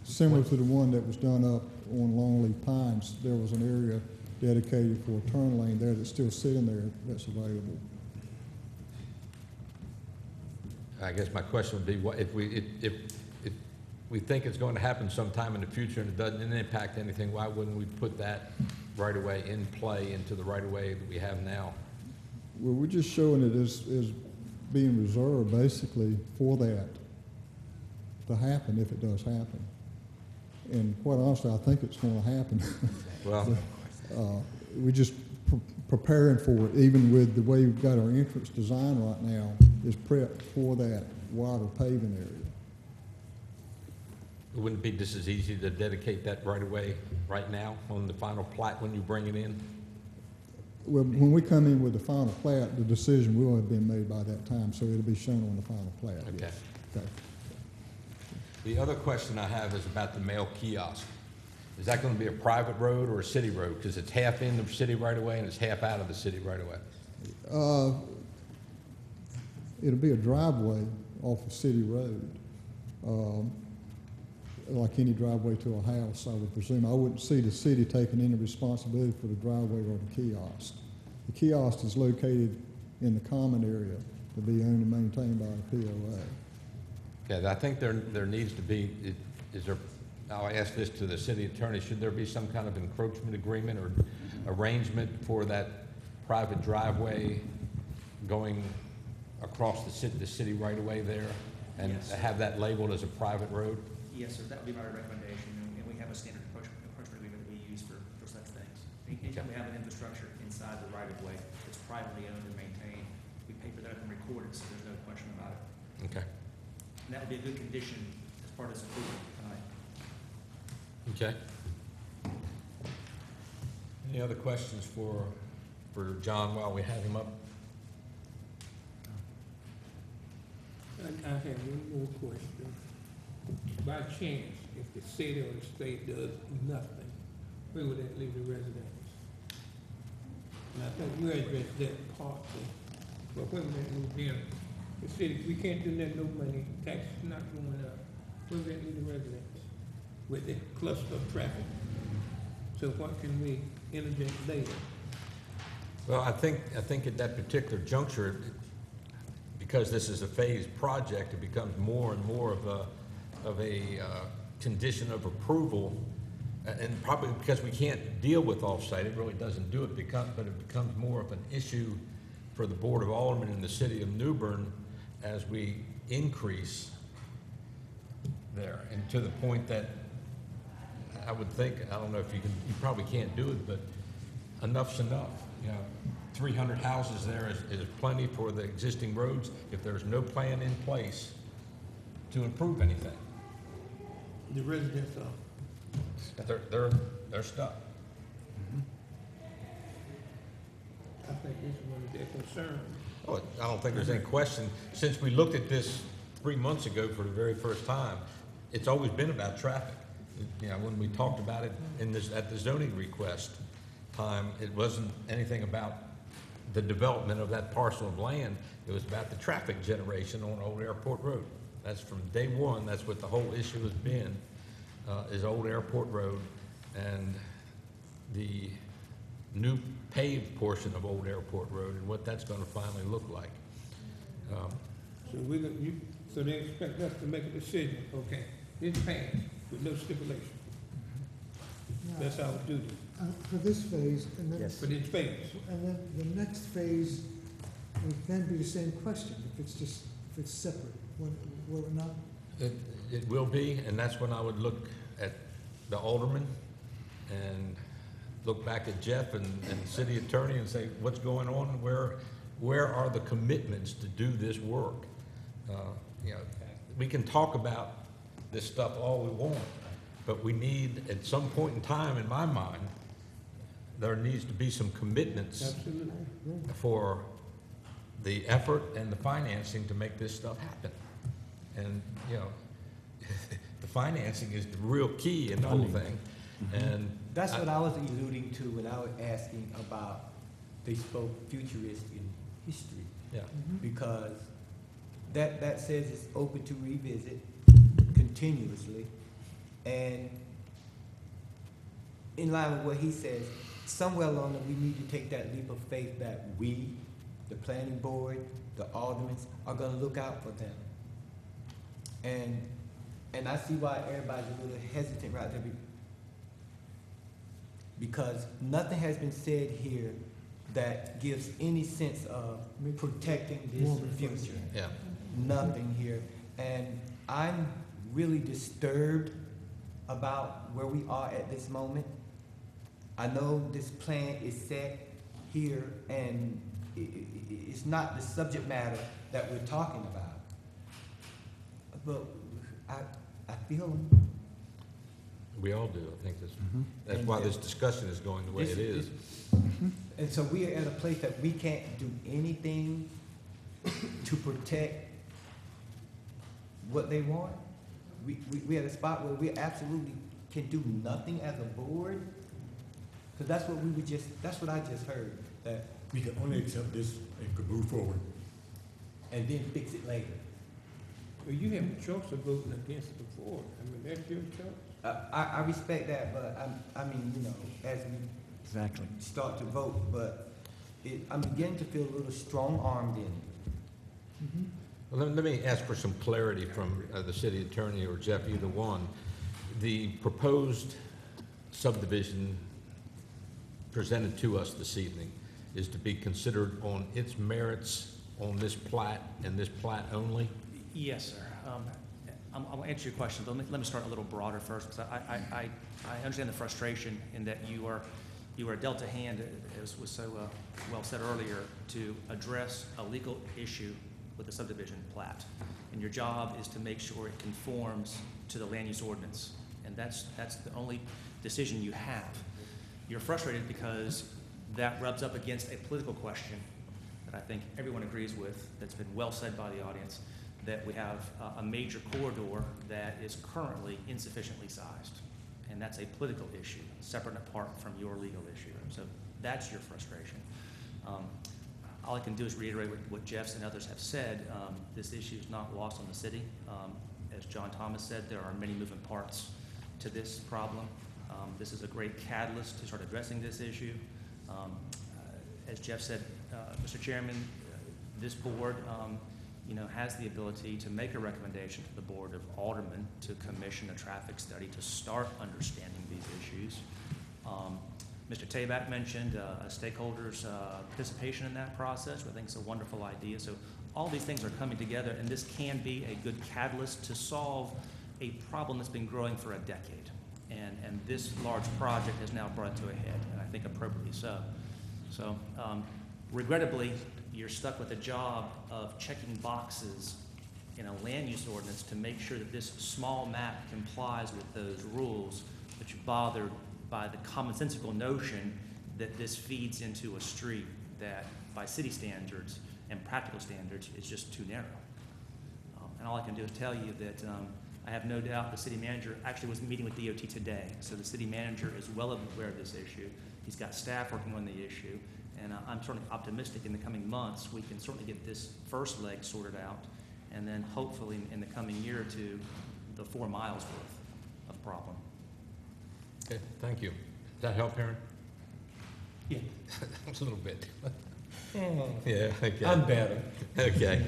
Similar to the one that was done up on Longleaf Pines, there was an area dedicated for a turn lane there that's still sitting there that's available. I guess my question would be, what if we think it's going to happen sometime in the future and it doesn't impact anything, why wouldn't we put that right-of-way in play into the right-of-way that we have now? Well, we're just showing it as being reserved basically for that to happen if it does happen. And quite honestly, I think it's going to happen. Well, we're just preparing for it, even with the way we've got our entrance design right now, is prepped for that wider paving area. Wouldn't it be just as easy to dedicate that right-of-way right now on the final plat when you bring it in? Well, when we come in with the final plat, the decision will have been made by that time, so it'll be shown on the final plat. Okay. Yes. Okay. The other question I have is about the mail kiosk. Is that going to be a private road or a city road? Because it's half in the city right-of-way and it's half out of the city right-of-way. It'll be a driveway off a city road, like any driveway to a house, I would presume. I wouldn't see the city taking any responsibility for the driveway or the kiosk. The kiosk is located in the common area to be owned and maintained by the POA. Okay, I think there needs to be, I'll ask this to the city attorney, should there be some kind of encroachment agreement or arrangement for that private driveway going across the city right-of-way there? And Yes. have that labeled as a private road? Yes, sir, that would be my recommendation, and we have a standard approach agreement that we use for such things. Anytime we have an infrastructure inside the right-of-way that's privately owned and maintained, we paper that up and record it, so there's no question about it. Okay. And that would be a good condition as part of this approval tonight. Okay. Any other questions for John while we have him up? I have one more question. By chance, if the city or the state does nothing, where would that leave the residents? And I think you addressed that partly, but where would that move them? The city, we can't do nothing, no money, taxes not going up. Where would that leave the residents with the cluster of traffic? So what can we interject later? Well, I think at that particular juncture, because this is a phased project, it becomes more and more of a condition of approval, and probably because we can't deal with off-site, it really doesn't do it, but it becomes more of an issue for the Board of Aldermen in the city of New Bern as we increase there, and to the point that I would think, I don't know if you probably can't do it, but enough's enough. 300 houses there is plenty for the existing roads if there's no plan in place to improve anything. The residents are. They're stuck. I think this is one of their concerns. Oh, I don't think there's any question. Since we looked at this 3 months ago for the very first time, it's always been about traffic. When we talked about it at the zoning request time, it wasn't anything about the development of that parcel of land. It was about the traffic generation on Old Airport Road. That's from day one, that's what the whole issue has been, is Old Airport Road and the new paved portion of Old Airport Road and what that's gonna finally look like. So they expect us to make a decision, okay, it's passed with no stipulation. That's our duty For this phase, and then, for this phase. and then the next phase would then be the same question, if it's separate, will it not? It will be, and that's when I would look at the alderman and look back at Jeff and the city attorney and say, what's going on? Where are the commitments to do this work? You know, we can talk about this stuff all we want, but we need, at some point in time, in my mind, there needs to be some commitments Absolutely. for the effort and the financing to make this stuff happen. And, you know, the financing is the real key in the whole thing. And That's what I was alluding to when I was asking about, they spoke futurist in history. Yeah. Because that says it's open to revisit continuously. And in line with what he says, somewhere along the we need to take that leap of faith that we, the planning board, the aldermen, are gonna look out for them. And I see why everybody's a little hesitant right there, because nothing has been said here that gives any sense of protecting this future. Yeah. Nothing here. And I'm really disturbed about where we are at this moment. I know this plan is set here, and it's not the subject matter that we're talking about. But I feel we all do, I think that's why this discussion is going the way it is. And so we are at a place that we can't do anything to protect what they want. We at a spot where we absolutely can do nothing as a board. Because that's what I just heard, that We can only accept this and could move forward. and then fix it later. Well, you have a choice of voting against it before. I mean, that's your choice. I respect that, but I mean, you know, as we start to vote, but I'm beginning to feel a little strong-armed in it. Well, let me ask for some clarity from the city attorney or Jeff, either one. The proposed subdivision presented to us this evening is to be considered on its merits on this plat and this plat only? Yes, sir. I'll answer your question, but let me start a little broader first, because I understand the frustration in that you are dealt a hand, as was so well said earlier, to address a legal issue with the subdivision plat. And your job is to make sure it conforms to the land use ordinance. And that's the only decision you have. You're frustrated because that rubs up against a political question that I think everyone agrees with, that's been well said by the audience, that we have a major corridor that is currently insufficiently sized. And that's a political issue, separate and apart from your legal issue. So that's your frustration. All I can do is reiterate what Jeff's and others have said. This issue is not lost on the city. As John Thomas said, there are many moving parts to this problem. This is a great catalyst to start addressing this issue. As Jeff said, Mr. Chairman, this board has the ability to make a recommendation to the Board of Aldermen to commission a traffic study to start understanding these issues. Mr. Tabak mentioned a stakeholders' participation in that process, which I think is a wonderful idea. So all these things are coming together, and this can be a good catalyst to solve a problem that's been growing for a decade. And this large project has now brought it to a head, and I think appropriately so. So regrettably, you're stuck with the job of checking boxes in a land use ordinance to make sure that this small map complies with those rules, but you're bothered by the commonsensical notion that this feeds into a street that, by city standards and practical standards, is just too narrow. And all I can do is tell you that I have no doubt the city manager actually was meeting with DOT today, so the city manager is well aware of this issue. He's got staff working on the issue, and I'm certainly optimistic in the coming months we can certainly get this first leg sorted out, and then hopefully in the coming year or two, the 4 miles worth of problem. Okay, thank you. Does that help, Aaron? Yeah. A little bit. Yeah, okay. I'm better. Okay.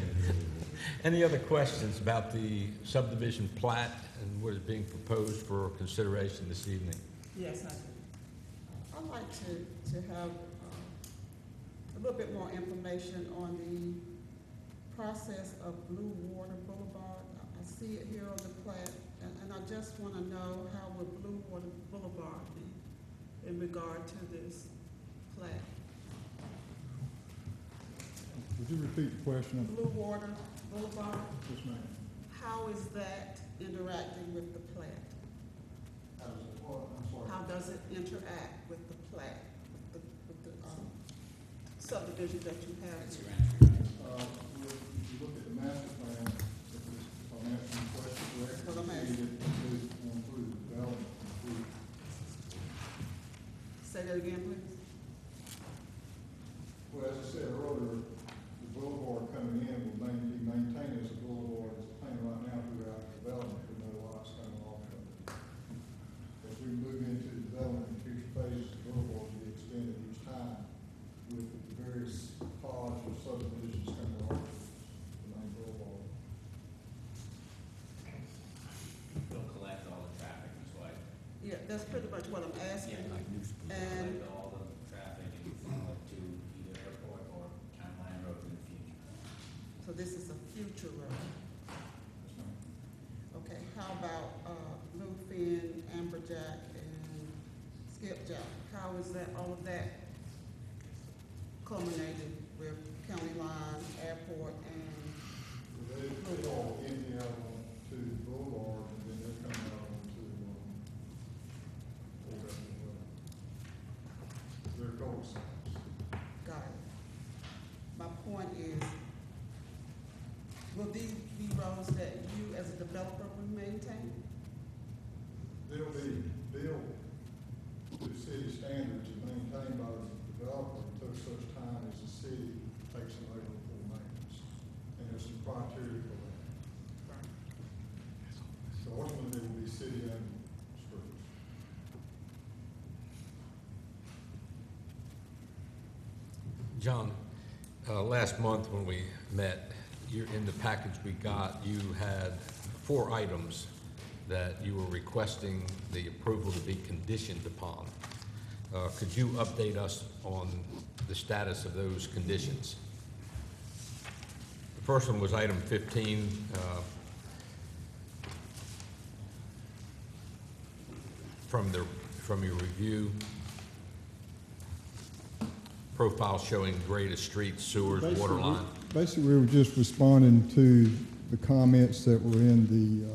Any other questions about the subdivision plat and what is being proposed for consideration this evening? Yes, I do. I'd like to have a little bit more information on the process of Bluewater Boulevard. I see it here on the plat, and I just want to know how would Bluewater Boulevard be in regard to this plat? Would you repeat the question? Bluewater Boulevard, Yes, ma'am. how is that interacting with the plat? How does it interact with the plat, with the subdivision that you have? That's your here? entry, right? If you look at the master plan, if I'm answering the question correctly, Well, I'm you see it includes going through the development. through- Say that again, please. Well, as I said earlier, the boulevard coming in will be maintained as a boulevard, as planned right now throughout the development, with no lots coming off of it. As we move into development in future phases, the boulevard will be extended each time with the various pods or subdivisions coming off of the main boulevard. They'll collect all the traffic, Ms. White. Yeah, that's pretty much what I'm asking. And Collect all the traffic and funnel it to either airport or County Line Road in the future. so this is a future road. Okay, how about Bluefin, Amberjack, and Skipjack? How is that, all of that culminated with County Line, Airport, and They all empty out onto the boulevard, and then they're coming out onto, Old Airport Road. They're cul-de-sacs. got it? My point is, will these be roads that you as a developer will maintain? They'll be built to city standards and maintained by the developer until such time as the city takes them over for maintenance. And there's some criteria for that. Right. So ultimately, it will be city-owned streets. John, last month when we met, in the package we got, you had 4 items that you were requesting the approval to be conditioned upon. Could you update us on the status of those conditions? The first one was item 15, from your review, profile showing grade of streets, sewers, water line. Basically, we were just responding to the comments that were in the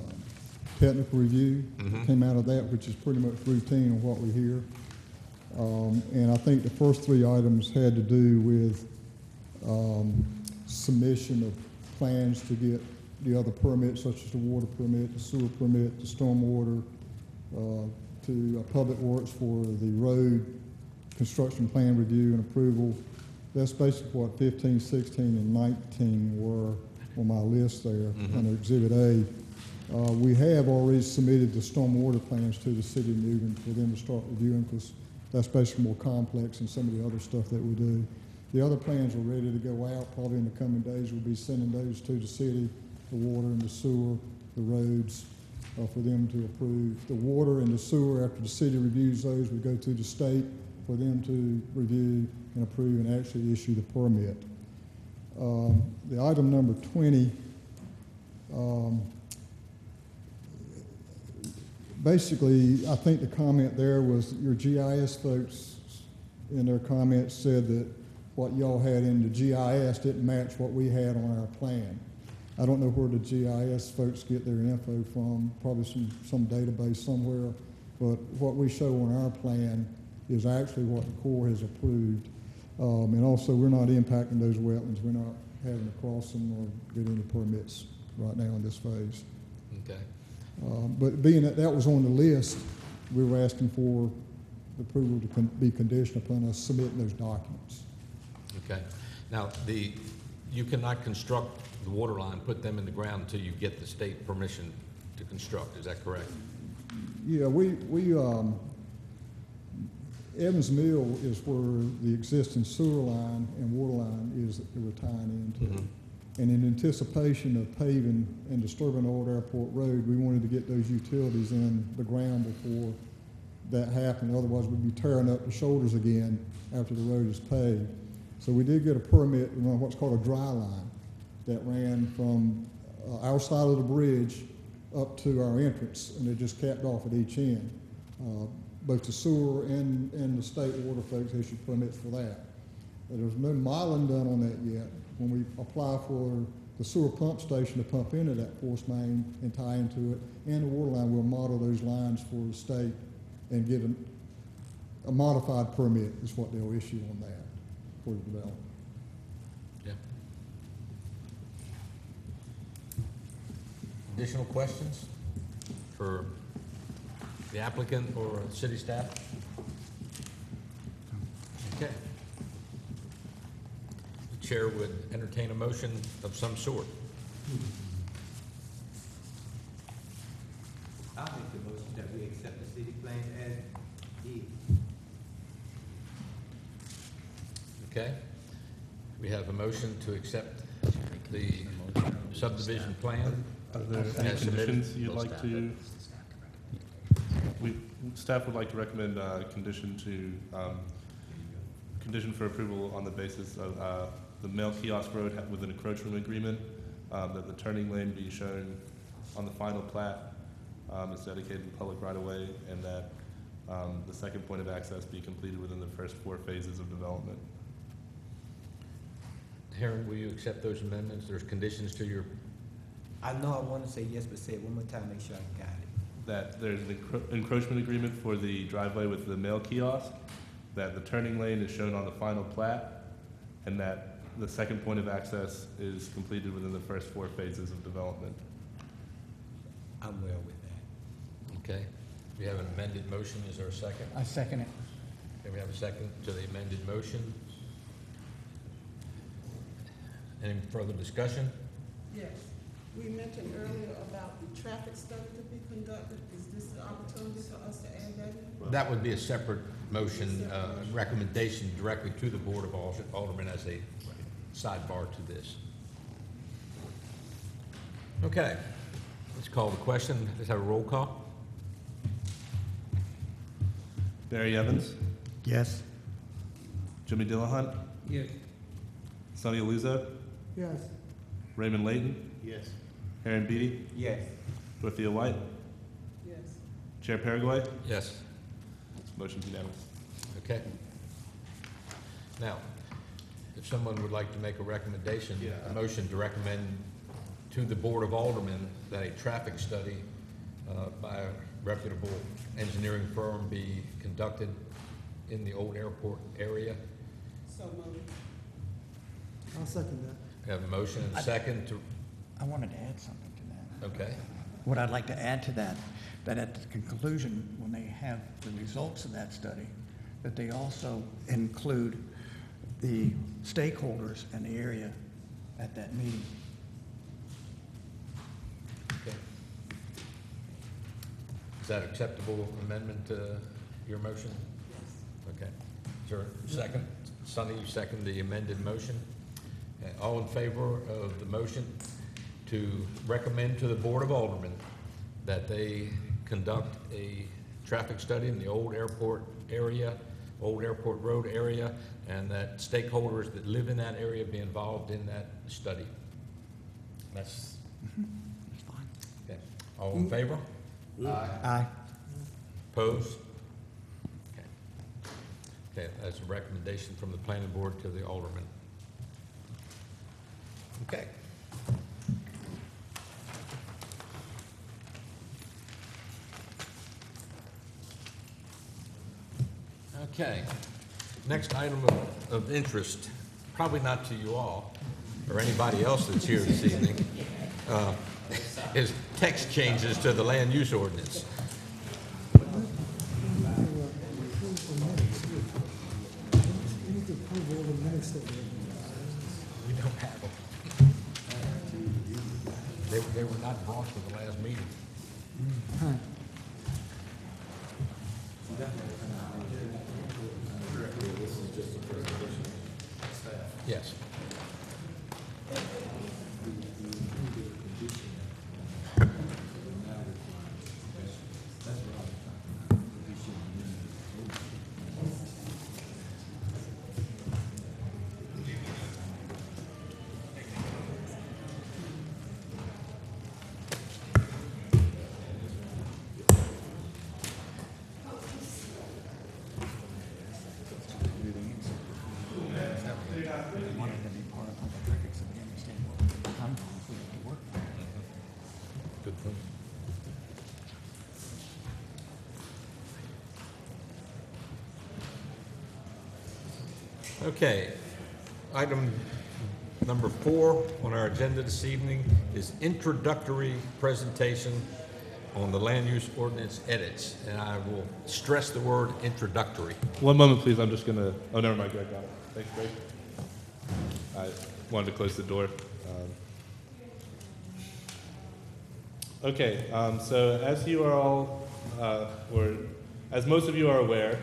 technical review. Mhm. Came out of that, which is pretty much routine on what we hear. And I think the first 3 items had to do with submission of plans to get the other permits, such as the water permit, the sewer permit, the stormwater, to Public Works for the road construction plan review and approval. That's basically what 15, 16, and 19 were on my list there under Exhibit A. We have already submitted the stormwater plans to the city of Newton for them to start reviewing, because that's basically more complex than some of the other stuff that we do. The other plans are ready to go out. Probably in the coming days, we'll be sending those to the city, the water and the sewer, the roads, for them to approve. The water and the sewer, after the city reviews those, we go to the state for them to review and approve and actually issue the permit. The item number 20, basically, I think the comment there was that your GIS folks in their comments said that what y'all had in the GIS didn't match what we had on our plan. I don't know where the GIS folks get their info from, probably some database somewhere, but what we show on our plan is actually what the Corps has approved. And also, we're not impacting those wetlands. We're not having to cross them or get any permits right now in this phase. Okay. But being that that was on the list, we were asking for the approval to be conditioned upon us submitting those documents. Okay. Now, you cannot construct the water line, put them in the ground until you get the state permission to construct. Is that correct? Yeah, Evans Mill is where the existing sewer line and water line is that we're tying into. Mhm. And in anticipation of paving and disturbing Old Airport Road, we wanted to get those utilities in the ground before that happened. Otherwise, we'd be tearing up the shoulders again after the road is paved. So we did get a permit to run what's called a dry line that ran from our side of the bridge up to our entrance, and it just capped off at each end. Both the sewer and the state water folks issued permits for that. There's no modeling done on that yet. When we apply for the sewer pump station to pump into that force main and tie into it, and the water line, we'll model those lines for the state and get a modified permit is what they'll issue on that for the development. Yeah. Additional questions for the applicant or city staff? Okay. The chair would entertain a motion of some sort. I'll make the motion that we accept the city plans as is. Okay? We have a motion to accept the subdivision plan. Are there any as submitted. conditions you'd like to? Staff would like to recommend condition for approval on the basis of the mail kiosk road with an encroachment agreement, that the turning lane be shown on the final plat as dedicated to public right-of-way, and that the second point of access be completed within the first 4 phases of development. Heron, will you accept those amendments? There's conditions to your, I know I want to say yes, but say it one more time, make sure I got it. That there's an encroachment agreement for the driveway with the mail kiosk, that the turning lane is shown on the final plat, and that the second point of access is completed within the first 4 phases of development. I'm well with that. okay? We have an amended motion. Is there a second? I second it. Okay, we have a second to the amended motion. Any further discussion? Yes. We mentioned earlier about the traffic study to be conducted. Is this the opportunity for us to add that in? That would be a separate motion, recommendation directly to the Board of Aldermen as a sidebar to this. Okay, let's call the question. Let's have a roll call. Barry Evans, Yes. Jimmy Dillahunt, Yes. Sonny Aluzo, Yes. Raymond Layton, Yes. Aaron Beatty, Yes. Dorothea White, Yes. Chair Paraguay. Yes. Motion's unanimous. Okay. Now, if someone would like to make a recommendation, a motion to recommend to the Board of Aldermen that a traffic study by a reputable engineering firm be conducted in the old airport area. So moved. I'll second that. We have a motion and a second to, I wanted to add something to that. okay. What I'd like to add to that, that at the conclusion, when they have the results of that study, that they also include the stakeholders in the area at that meeting. Okay. Is that acceptable amendment to your motion? Yes. Okay. Is there a second? Sonny, you second the amended motion? All in favor of the motion to recommend to the Board of Aldermen that they conduct a traffic study in the old airport area, old airport road area, and that stakeholders that live in that area be involved in that study? That's That's fine. okay. All in favor? Aye. Opposed? Okay. Okay, that's a recommendation from the planning board to the aldermen. Okay. Okay. Next item of interest, probably not to you all or anybody else that's here this evening, is text changes to the land use ordinance. We need to approve all the minutes that we We don't have them. They were not brought to the last meeting. Yes. Good point. Okay, item number 4 on our agenda this evening is introductory presentation on the land use ordinance edits, and I will stress the word introductory. One moment, please. I'm just gonna. Oh, never mind. Greg got it. Thanks, Greg. I wanted to close the door. Okay. So as you are all, or as most of you are aware,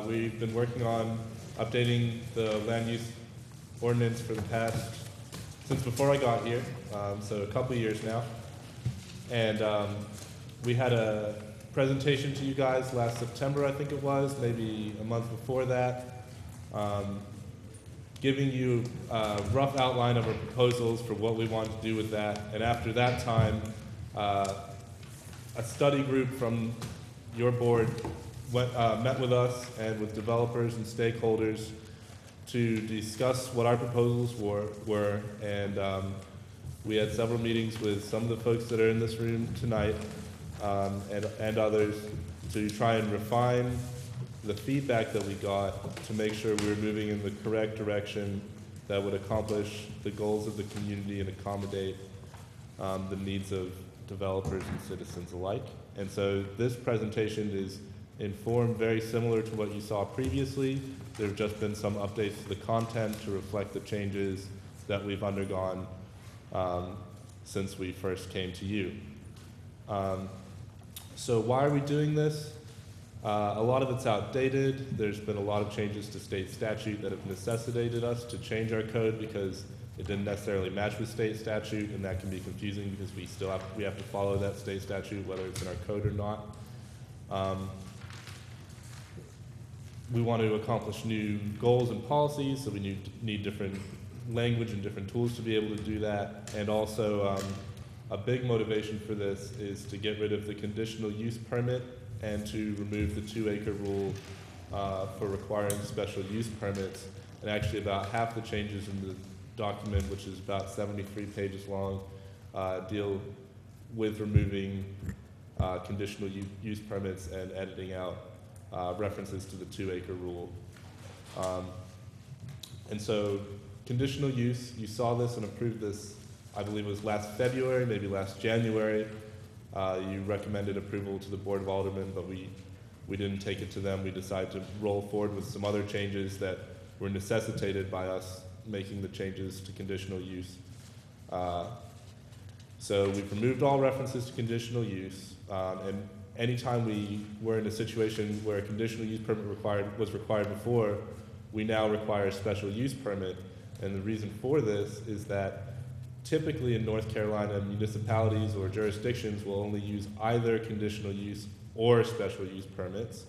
we've been working on updating the land use ordinance for the past since before I got here. So a couple of years now, and we had a presentation to you guys last September, I think it was, maybe a month before that, giving you a rough outline of our proposals for what we want to do with that. And after that time, a study group from your board met with us and with developers and stakeholders to discuss what our proposals were, and we had several meetings with some of the folks that are in this room tonight, and others, to try and refine the feedback that we got to make sure we were moving in the correct direction that would accomplish the goals of the community and accommodate the needs of developers and citizens alike. And so this presentation is informed very similar to what you saw previously. There have just been some updates to the content to reflect the changes that we've undergone since we first came to you. So why are we doing this? A lot of it's outdated. There's been a lot of changes to state statute that have necessitated us to change our code because it didn't necessarily match with state statute, and that can be confusing because we have to follow that state statute whether it's in our code or not. We want to accomplish new goals and policies, so we need different language and different tools to be able to do that. And also, a big motivation for this is to get rid of the conditional use permit and to remove the 2-acre rule for requiring special use permits. And actually about half the changes in the document, which is about 73 pages long, deal with removing conditional use permits and editing out references to the 2-acre rule. And so conditional use, you saw this and approved this, I believe it was last February, maybe last January. You recommended approval to the Board of Aldermen, but we didn't take it to them. We decided to roll forward with some other changes that were necessitated by us making the changes to conditional use. So we've removed all references to conditional use, and anytime we were in a situation where a conditional use permit was required before, we now require a special use permit. And the reason for this is that typically in North Carolina, municipalities or jurisdictions will only use either conditional use or special use permits.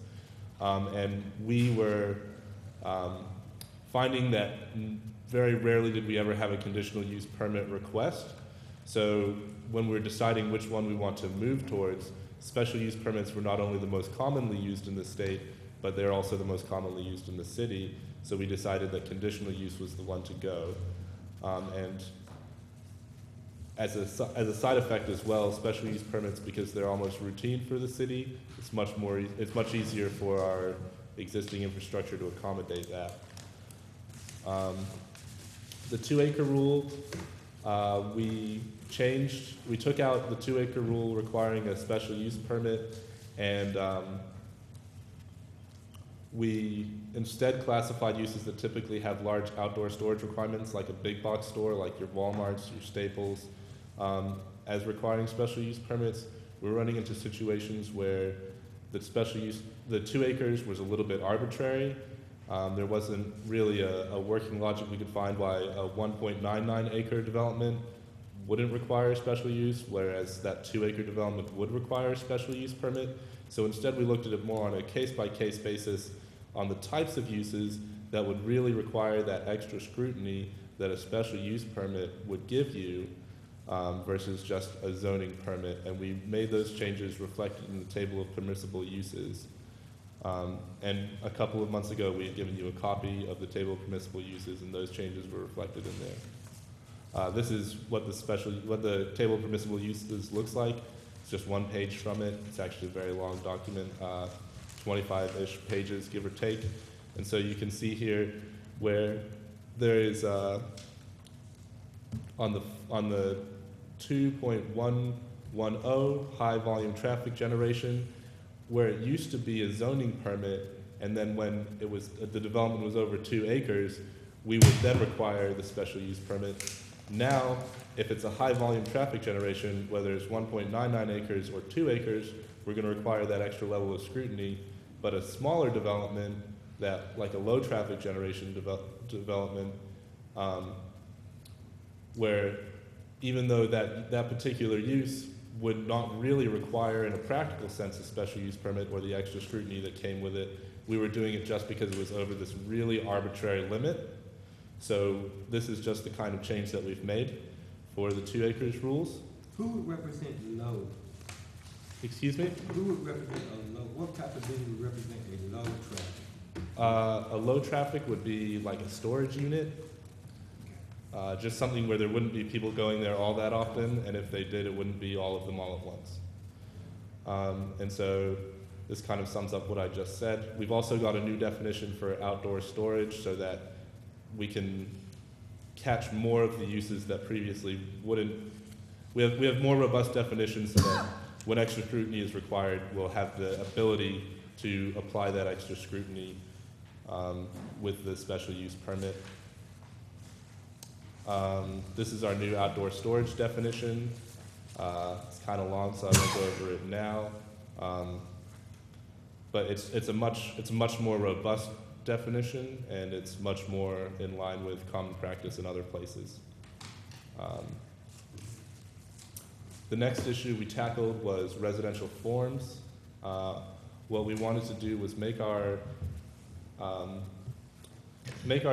And we were finding that very rarely did we ever have a conditional use permit request. So when we were deciding which one we want to move towards, special use permits were not only the most commonly used in the state, but they're also the most commonly used in the city. So we decided that conditional use was the one to go. And as a side effect as well, special use permits, because they're almost routine for the city, it's much easier for our existing infrastructure to accommodate that. The 2-acre rule, we took out the 2-acre rule requiring a special use permit, and we instead classified uses that typically have large outdoor storage requirements, like a big box store, like your Walmarts, your Staples, As requiring special use permits, we're running into situations where the special use, the 2 acres was a little bit arbitrary. There wasn't really a working logic we could find why a 1.99 acre development wouldn't require a special use, whereas that 2 acre development would require a special use permit. So instead we looked at it more on a case-by-case basis on the types of uses that would really require that extra scrutiny that a special use permit would give you versus just a zoning permit. And we made those changes reflected in the table of permissible uses. And a couple of months ago, we had given you a copy of the table of permissible uses, and those changes were reflected in there. This is what the table of permissible uses looks like. It's just 1 page from it. It's actually a very long document, 25-ish pages, give or take. And so you can see here where there is on the 2.110 high volume traffic generation, where it used to be a zoning permit, and then when it was the development was over 2 acres, we would then require the special use permit. Now, if it's a high volume traffic generation, whether it's 1.99 acres or 2 acres, we're going to require that extra level of scrutiny. But a smaller development, that like a low traffic generation development, where even though that particular use would not really require in a practical sense a special use permit or the extra scrutiny that came with it, we were doing it just because it was over this really arbitrary limit. So this is just the kind of change that we've made for the 2 acres rules. Who would represent low? Excuse me? Who would represent a low? What type of building would represent a low traffic? A low traffic would be like a storage unit, just something where there wouldn't be people going there all that often, and if they did, it wouldn't be all of them all at once. And so this kind of sums up what I just said. We've also got a new definition for outdoor storage so that we can catch more of the uses that previously wouldn't. We have more robust definitions so that when extra scrutiny is required, we'll have the ability to apply that extra scrutiny with the special use permit. This is our new outdoor storage definition. It's kind of long, so I won't go over it now. But it's a much more robust definition, and it's much more in line with common practice in other places. The next issue we tackled was residential forms. What we wanted to do was make our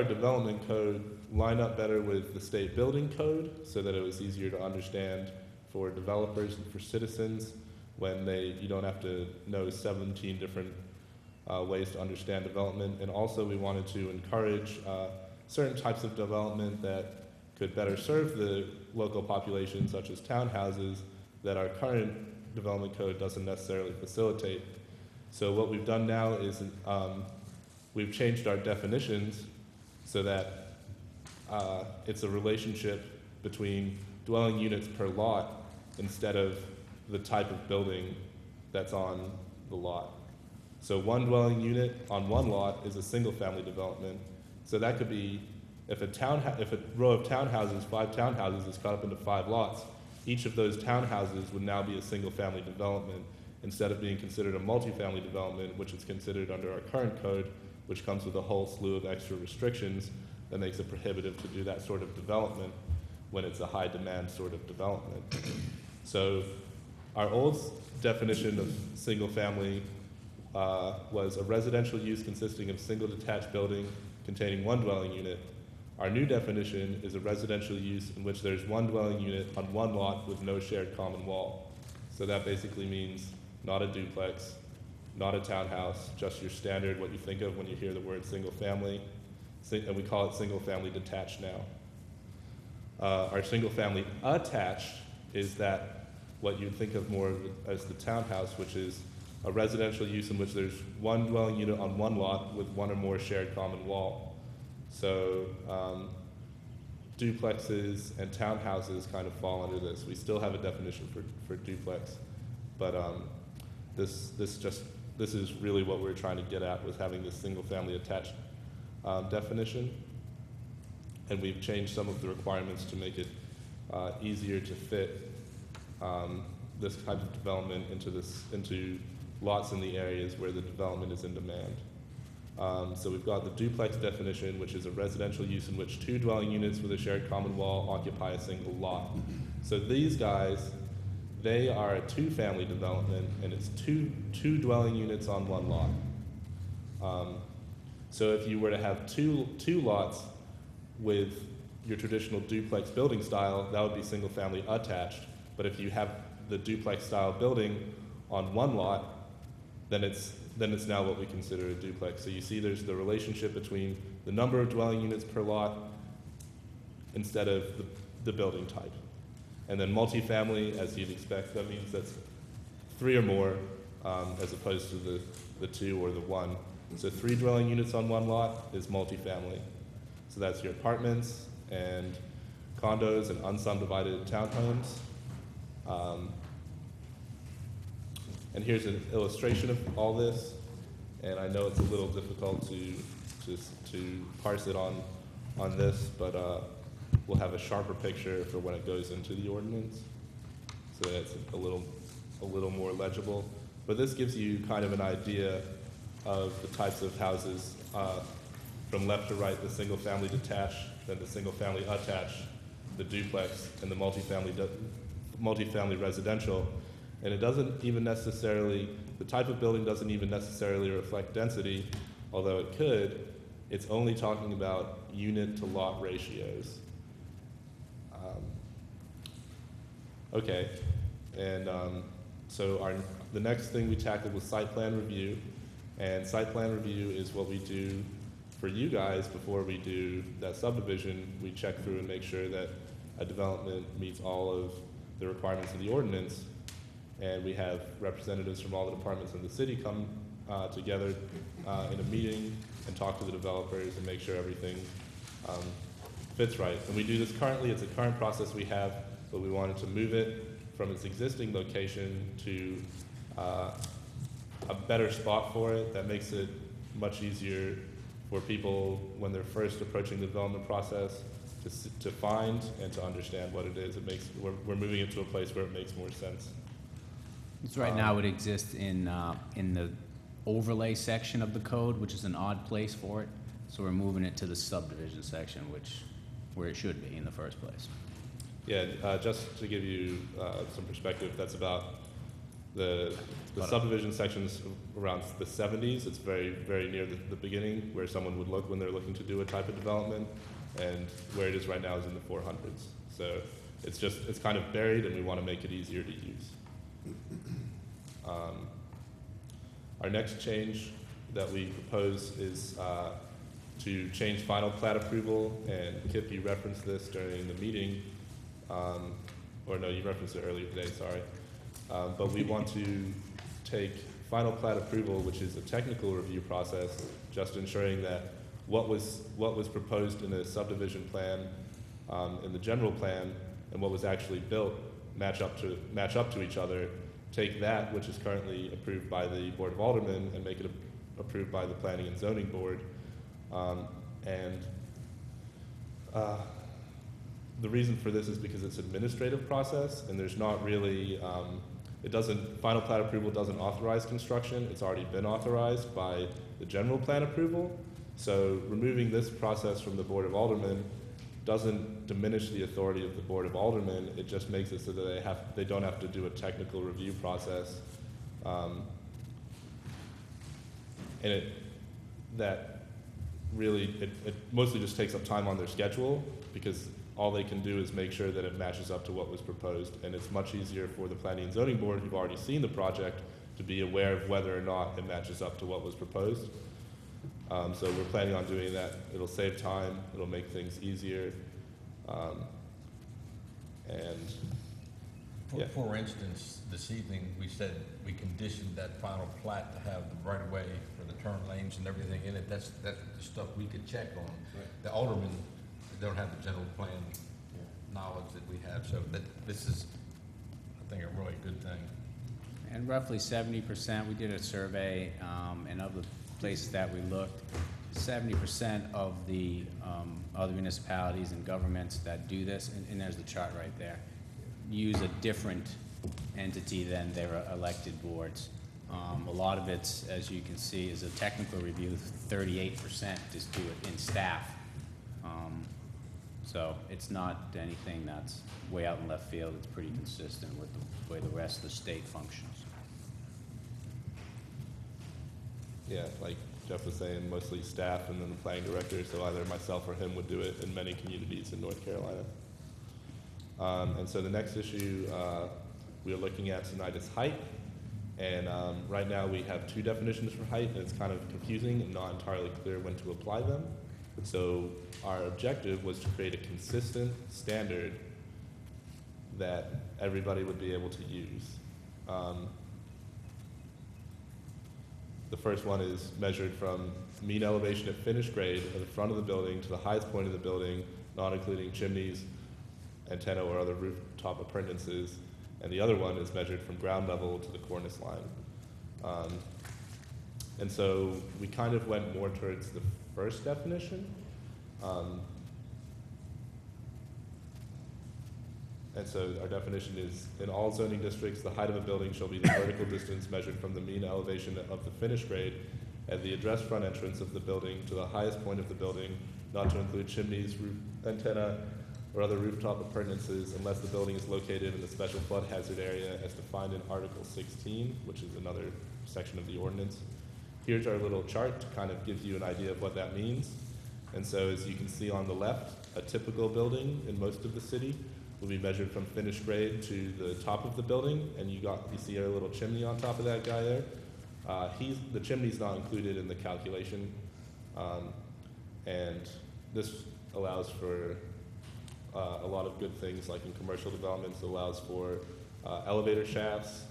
development code line up better with the state building code so that it was easier to understand for developers and for citizens when you don't have to know 17 different ways to understand development. And also we wanted to encourage certain types of development that could better serve the local population, such as townhouses, that our current development code doesn't necessarily facilitate. So what we've done now is we've changed our definitions so that it's a relationship between dwelling units per lot instead of the type of building that's on the lot. So 1 dwelling unit on 1 lot is a single family development. So that could be, if a row of townhouses, 5 townhouses is cut up into 5 lots, each of those townhouses would now be a single family development instead of being considered a multifamily development, which is considered under our current code, which comes with a whole slew of extra restrictions that makes it prohibitive to do that sort of development when it's a high demand sort of development. So our old definition of single family was a residential use consisting of single detached building containing 1 dwelling unit. Our new definition is a residential use in which there's 1 dwelling unit on 1 lot with no shared common wall. So that basically means not a duplex, not a townhouse, just your standard, what you think of when you hear the word single family, and we call it single family detached now. Our single family attached is that what you'd think of more as the townhouse, which is a residential use in which there's 1 dwelling unit on 1 lot with 1 or more shared common wall. So duplexes and townhouses kind of fall under this. We still have a definition for duplex, but this is really what we're trying to get at, was having this single family attached definition. And we've changed some of the requirements to make it easier to fit this type of development into lots in the areas where the development is in demand. So we've got the duplex definition, which is a residential use in which 2 dwelling units with a shared common wall occupy a single lot. So these guys, they are a 2-family development, and it's two dwelling units on 1 lot. So if you were to have two lots with your traditional duplex building style, that would be single family attached. But if you have the duplex style building on 1 lot, then it's now what we consider a duplex. So you see there's the relationship between the number of dwelling units per lot instead of the building type. And then multifamily, as you'd expect, that means that's 3 or more, as opposed to the 2 or the 1. So 3 dwelling units on 1 lot is multifamily. So that's your apartments and condos and unsubdivided townhomes. And here's an illustration of all this. And I know it's a little difficult to parse it on this, but we'll have a sharper picture for when it goes into the ordinance, so that it's a little more legible. But this gives you kind of an idea of the types of houses from left to right: the single family detached, then the single family attached, the duplex, and the multifamily residential. And it doesn't even necessarily, the type of building doesn't even necessarily reflect density, although it could. It's only talking about unit to lot ratios. Okay, and so the next thing we tackled was site plan review, and site plan review is what we do for you guys before we do that subdivision. We check through and make sure that a development meets all of the requirements of the ordinance, and we have representatives from all the departments in the city come together in a meeting and talk to the developers and make sure everything fits right. And we do this currently. It's a current process we have, but we wanted to move it from its existing location to a better spot for it that makes it much easier for people when they're first approaching the development process to find and to understand what it is. We're moving it to a place where it makes more sense. So right now it exists in the overlay section of the code, which is an odd place for it. So we're moving it to the subdivision section, where it should be in the first place. Yeah, just to give you some perspective, that's about the subdivision sections around the 70s. It's very, very near the beginning where someone would look when they're looking to do a type of development, and where it is right now is in the 400s. So it's kind of buried, and we want to make it easier to use. Our next change that we propose is to change final plat approval, and Kip, you referenced this during the meeting, or no, you referenced it earlier today, sorry. But we want to take final plat approval, which is a technical review process, just ensuring that what was proposed in a subdivision plan, in the general plan, and what was actually built match up to each other. Take that, which is currently approved by the Board of Aldermen, and make it approved by the Planning and Zoning Board. The reason for this is because it's an administrative process, and there's not really, final plat approval doesn't authorize construction. It's already been authorized by the general plan approval. So removing this process from the Board of Aldermen doesn't diminish the authority of the Board of Aldermen. It just makes it so that they don't have to do a technical review process. It mostly just takes up time on their schedule, because all they can do is make sure that it matches up to what was proposed. And it's much easier for the Planning and Zoning Board, who've already seen the project, to be aware of whether or not it matches up to what was proposed. So we're planning on doing that. It'll save time, it'll make things easier. For instance, this evening, we said we conditioned that final plat to have the right of way for the turn lanes and everything in it. That's the stuff we could check on. Right. The aldermen don't have the general plan knowledge that we have, so this is, I think, a really good thing. And roughly 70%, we did a survey, and of the places that we looked, 70% of the other municipalities and governments that do this, and there's the chart right there, use a different entity than their elected boards. A lot of it, as you can see, is a technical review. 38% just do it in staff. So it's not anything that's way out in left field. It's pretty consistent with the way the rest of the state functions. Yeah, like Jeff was saying, mostly staff and then the planning director, so either myself or him would do it in many communities in North Carolina. And so the next issue we are looking at tonight is height. And right now we have two definitions for height, and it's kind of confusing and not entirely clear when to apply them. So our objective was to create a consistent standard that everybody would be able to use. The first one is measured from mean elevation at finished grade at the front of the building to the highest point of the building, not including chimneys, antenna, or other rooftop appurtenances. And the other one is measured from ground level to the cornice line. And so we kind of went more towards the first definition. And so our definition is, in all zoning districts, the height of a building shall be the vertical distance measured from the mean elevation of the finished grade at the addressed front entrance of the building to the highest point of the building, not to include chimneys, roof, antenna, or other rooftop appurtenances unless the building is located in the special flood hazard area as defined in Article 16, which is another section of the ordinance. Here's our little chart to kind of give you an idea of what that means. And so as you can see on the left, a typical building in most of the city will be measured from finished grade to the top of the building, and you see our little chimney on top of that guy there. The chimney's not included in the calculation, and this allows for a lot of good things, like in commercial developments. It allows for elevator shafts.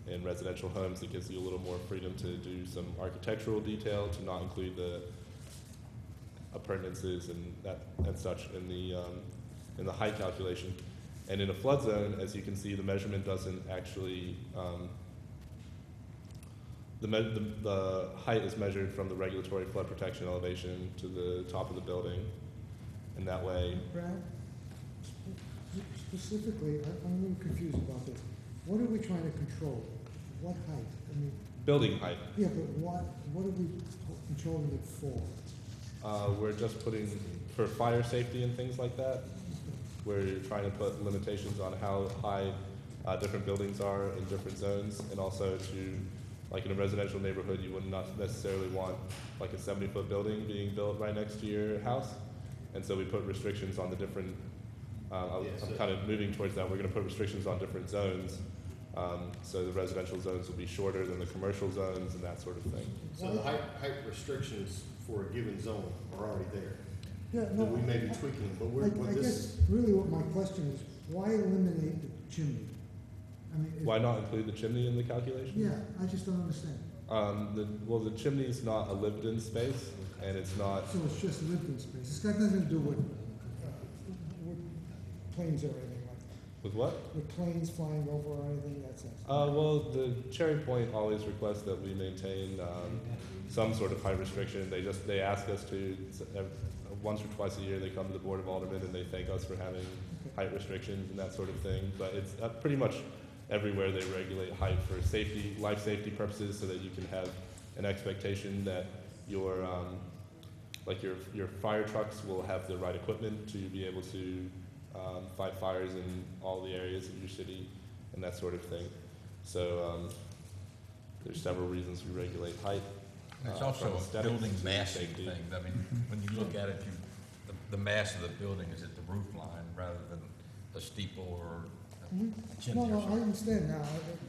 In residential homes, it gives you a little more freedom to do some architectural detail, to not include the appurtenances and such in the height calculation. And in a flood zone, as you can see, the measurement doesn't actually, the height is measured from the regulatory flood protection elevation to the top of the building. And that way, Brad, specifically, I'm a little confused about this. What are we trying to control? What height? I mean, building height. yeah, but what are we controlling it for? We're just putting, for fire safety and things like that, we're trying to put limitations on how high different buildings are in different zones, and also to, like in a residential neighborhood, you would not necessarily want like a 70-foot building being built right next to your house. And so we put restrictions on the different, I'm kind of moving towards that. We're going to put restrictions on different zones. So the residential zones will be shorter than the commercial zones and that sort of thing. So the height restrictions for a given zone are already there. Yeah, no, we may be tweaking, but I guess really what my question is, why eliminate the chimney? I mean, why not include the chimney in the calculation? Yeah, I just don't understand. The chimney's not a lived-in space, and it's not. So it's just lived-in space. It's got nothing to do with planes or anything like that. With what? With planes flying over or anything in that sense. Well, the Cherry Point always requests that we maintain some sort of height restriction. They ask us to, once or twice a year, they come to the Board of Aldermen and they thank us for having height restrictions and that sort of thing. But it's pretty much everywhere they regulate height for safety, life safety purposes, so that you can have an expectation that your fire trucks will have the right equipment to be able to fight fires in all the areas of your city and that sort of thing. So there's several reasons we regulate height. It's also a building massing thing. I mean, when you look at it, the mass of the building is at the roof line rather than a steeple or a chimney. No, I understand now.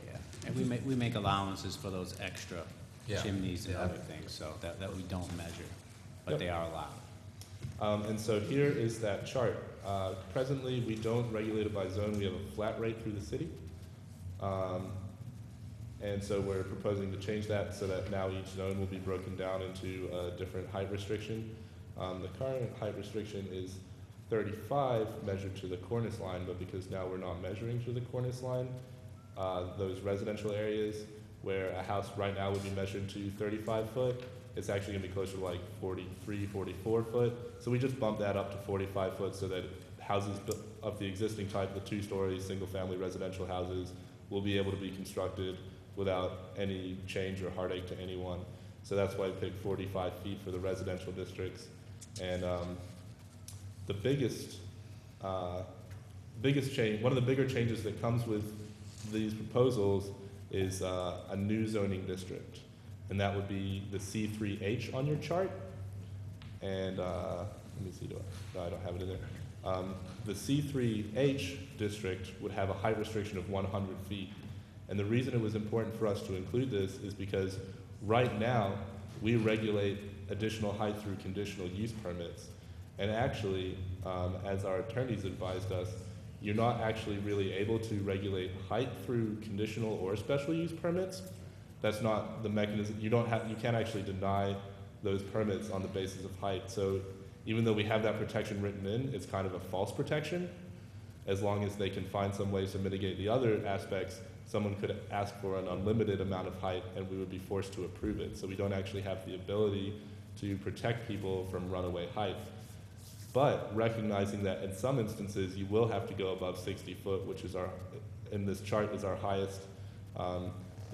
Yeah, and we make allowances for those extra chimneys and other things, so that we don't measure, but they are allowed. And so here is that chart. Presently, we don't regulate it by zone. We have a flat rate through the city. And so we're proposing to change that so that now each zone will be broken down into a different height restriction. The current height restriction is 35 measured to the cornice line, but because now we're not measuring to the cornice line, those residential areas where a house right now would be measured to 35 foot, it's actually gonna be closer to like 43, 44 foot. So we just bumped that up to 45 foot so that houses of the existing type, the 2-story, single-family residential houses, will be able to be constructed without any change or heartache to anyone. So that's why I picked 45 feet for the residential districts. And the biggest change, one of the bigger changes that comes with these proposals is a new zoning district. And that would be the C3H on your chart. And let me see, no, I don't have it in there. The C3H district would have a height restriction of 100 feet. And the reason it was important for us to include this is because right now we regulate additional height through conditional use permits. And actually, as our attorneys advised us, you're not actually really able to regulate height through conditional or special use permits. That's not the mechanism. You can't actually deny those permits on the basis of height. So even though we have that protection written in, it's kind of a false protection. As long as they can find some ways to mitigate the other aspects, someone could ask for an unlimited amount of height and we would be forced to approve it. So we don't actually have the ability to protect people from runaway height. But recognizing that in some instances you will have to go above 60 foot, which is in this chart is our highest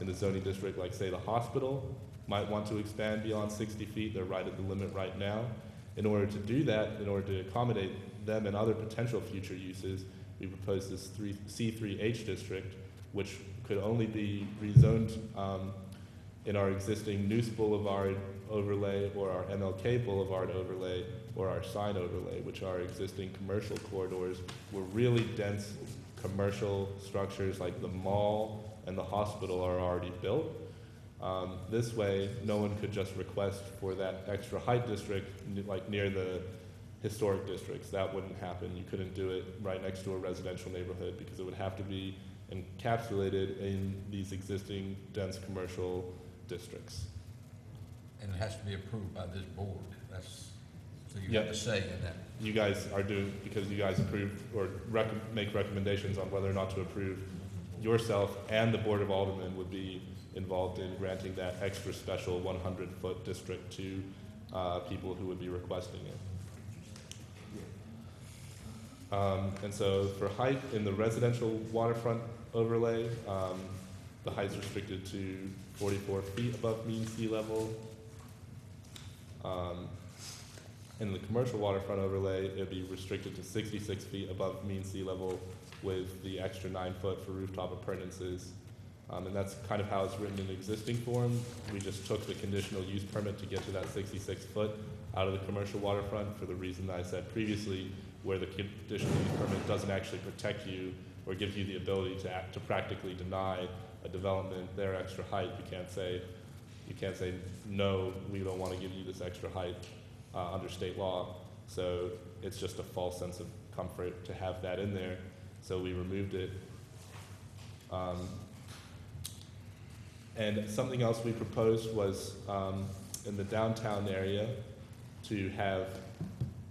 in the zoning district, like say the hospital might want to expand beyond 60 feet. They're right at the limit right now. In order to do that, in order to accommodate them and other potential future uses, we proposed this C3H district, which could only be rezoned in our existing Noose Boulevard overlay or our MLK Boulevard overlay or our sign overlay, which are existing commercial corridors where really dense commercial structures like the mall and the hospital are already built. This way, no one could just request for that extra height district like near the historic districts. That wouldn't happen. You couldn't do it right next to a residential neighborhood because it would have to be encapsulated in these existing dense commercial districts. And it has to be approved by this board. So you have a say in that. You guys are doing, because you guys approve or make recommendations on whether or not to approve, yourself and the Board of Aldermen would be involved in granting that extra special 100-foot district to people who would be requesting it. And so for height in the residential waterfront overlay, the height's restricted to 44 feet above mean sea level. In the commercial waterfront overlay, it'd be restricted to 66 feet above mean sea level with the extra 9 foot for rooftop appurtenances. And that's kind of how it's written in existing form. We just took the conditional use permit to get to that 66 foot out of the commercial waterfront for the reason that I said previously, where the conditional use permit doesn't actually protect you or give you the ability to practically deny a development their extra height. You can't say, no, we don't want to give you this extra height under state law. So it's just a false sense of comfort to have that in there. So we removed it. And something else we proposed was in the downtown area to have